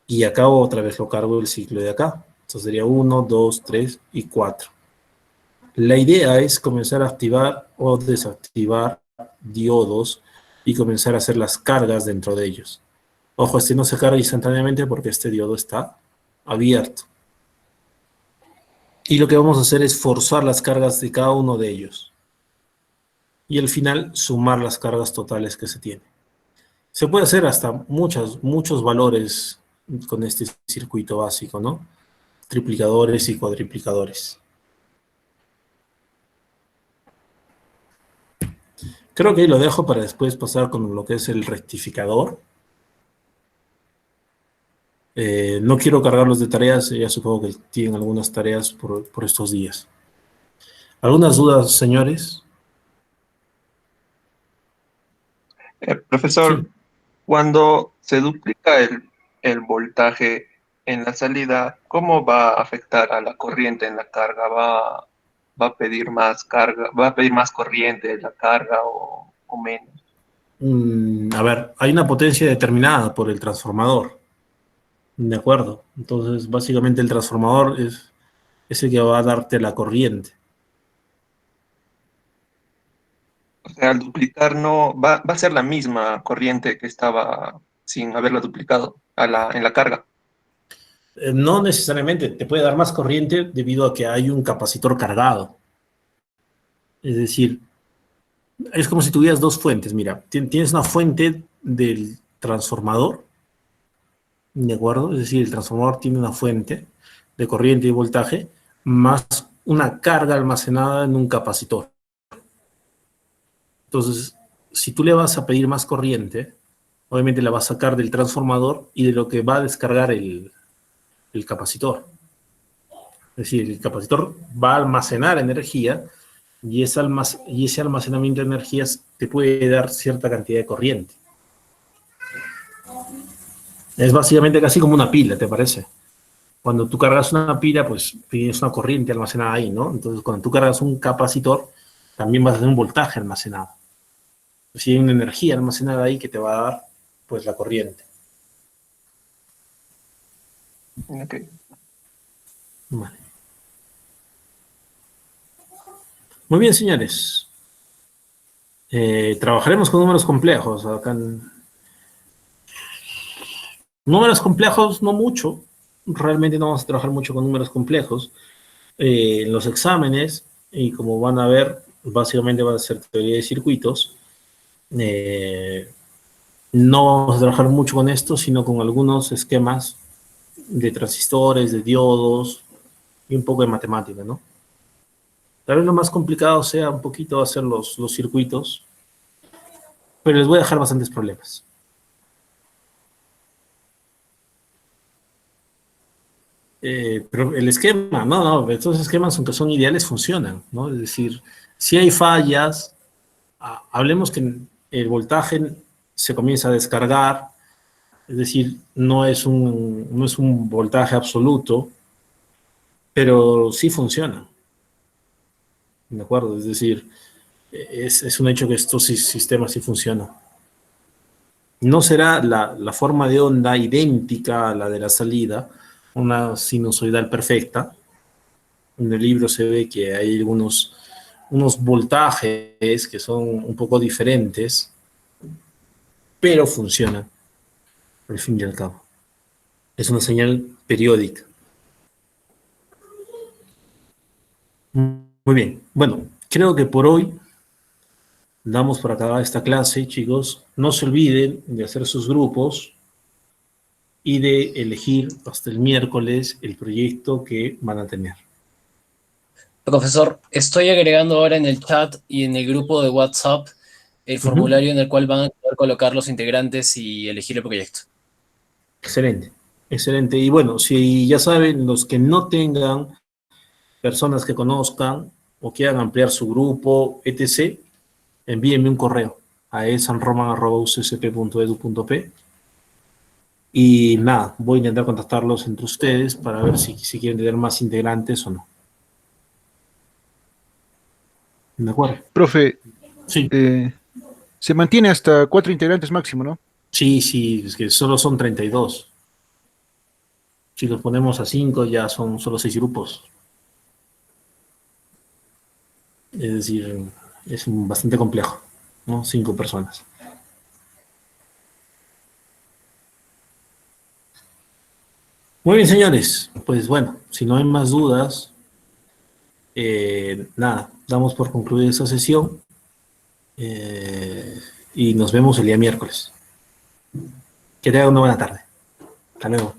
Y acá otra vez lo cargo el ciclo de acá. Entonces sería 1, 2, 3 y 4. La idea es comenzar a activar o desactivar diodos y comenzar a hacer las cargas dentro de ellos. Ojo, este no se carga instantáneamente porque este diodo está abierto. Y lo que vamos a hacer es forzar las cargas de cada uno de ellos. Y al final sumar las cargas totales que se tienen. Se puede hacer hasta muchos valores con este circuito básico, ¿no? Triplicadores y cuadriplicadores. Creo que ahí lo dejo para después pasar con lo que es el rectificador. No quiero cargarlos de tareas, ya supongo que tienen algunas tareas por estos días. ¿Algunas dudas, señores? Profesor, Sí. cuando se duplica el voltaje en la salida, ¿cómo va a afectar a la corriente en la carga? Va a pedir más carga, va a pedir más corriente en la carga o o menos? A ver, hay una potencia determinada por el transformador. De acuerdo. Entonces, básicamente el transformador es el que va a darte la corriente. O sea, al duplicar no va a ser la misma corriente que estaba sin haberla duplicado en la carga. No necesariamente, te puede dar más corriente debido a que hay un capacitor cargado. Es decir, es como si tuvieras dos fuentes. Mira, tienes una fuente del transformador, ¿de acuerdo? Es decir, el transformador tiene una fuente de corriente y voltaje más una carga almacenada en un capacitor. Entonces, si tú le vas a pedir más corriente, obviamente la vas a sacar del transformador y de lo que va a descargar el capacitor. Es decir, el capacitor va a almacenar energía y ese almacenamiento de energías te puede dar cierta cantidad de corriente. Es básicamente casi como una pila, ¿te parece? Cuando tú cargas una pila, pues tienes una corriente almacenada ahí, ¿no? Entonces, cuando tú cargas un capacitor, también vas a tener un voltaje almacenado. Si hay una energía almacenada ahí que te va a dar, pues, la corriente. Ok. Vale. Muy bien, señores. Trabajaremos con números complejos. Números complejos no mucho. Realmente no vamos a trabajar mucho con números complejos. En los exámenes, y como van a ver, básicamente va a ser teoría de circuitos. No vamos a trabajar mucho con esto, sino con algunos esquemas de transistores, de diodos y un poco de matemática, ¿no? Tal vez lo más complicado sea un poquito hacer los circuitos, pero les voy a dejar bastantes problemas. Pero el esquema, no, estos esquemas, aunque son ideales, funcionan, ¿no? Es decir, si hay fallas, hablemos que el voltaje se comienza a descargar, es decir, no es un voltaje absoluto, pero sí funciona, ¿de acuerdo? Es decir, es un hecho que estos sistemas sí funcionan. No será la forma de onda idéntica a la de la salida, una sinusoidal perfecta. En el libro se ve que hay unos voltajes que son un poco diferentes, pero funcionan, al fin y al cabo. Es una señal periódica. Muy bien. Bueno, creo que por hoy damos por acabada esta clase, chicos. No se olviden de hacer sus grupos y de elegir hasta el miércoles el proyecto que van a tener. Profesor, estoy agregando ahora en el chat y en el grupo de WhatsApp el formulario en el cual van a poder colocar los integrantes y elegir el proyecto. Excelente, excelente. Y bueno, si ya saben, los que no tengan personas que conozcan o quieran ampliar su grupo, etc., envíenme un correo a esanroman@ucsp.edu.p y nada, voy a intentar contactarlos entre ustedes para ver si quieren tener más integrantes o no. ¿De acuerdo? Profe, Sí. Se mantiene hasta 4 integrantes máximo, ¿no? Sí, es que solo son 32. Si los ponemos a 5 ya son solo 6 grupos. Es decir, es bastante complejo, ¿no? 5 personas. Muy bien, señores. Pues bueno, si no hay más dudas, nada, damos por concluida esta sesión y nos vemos el día miércoles. Que tengan una buena tarde. Hasta luego.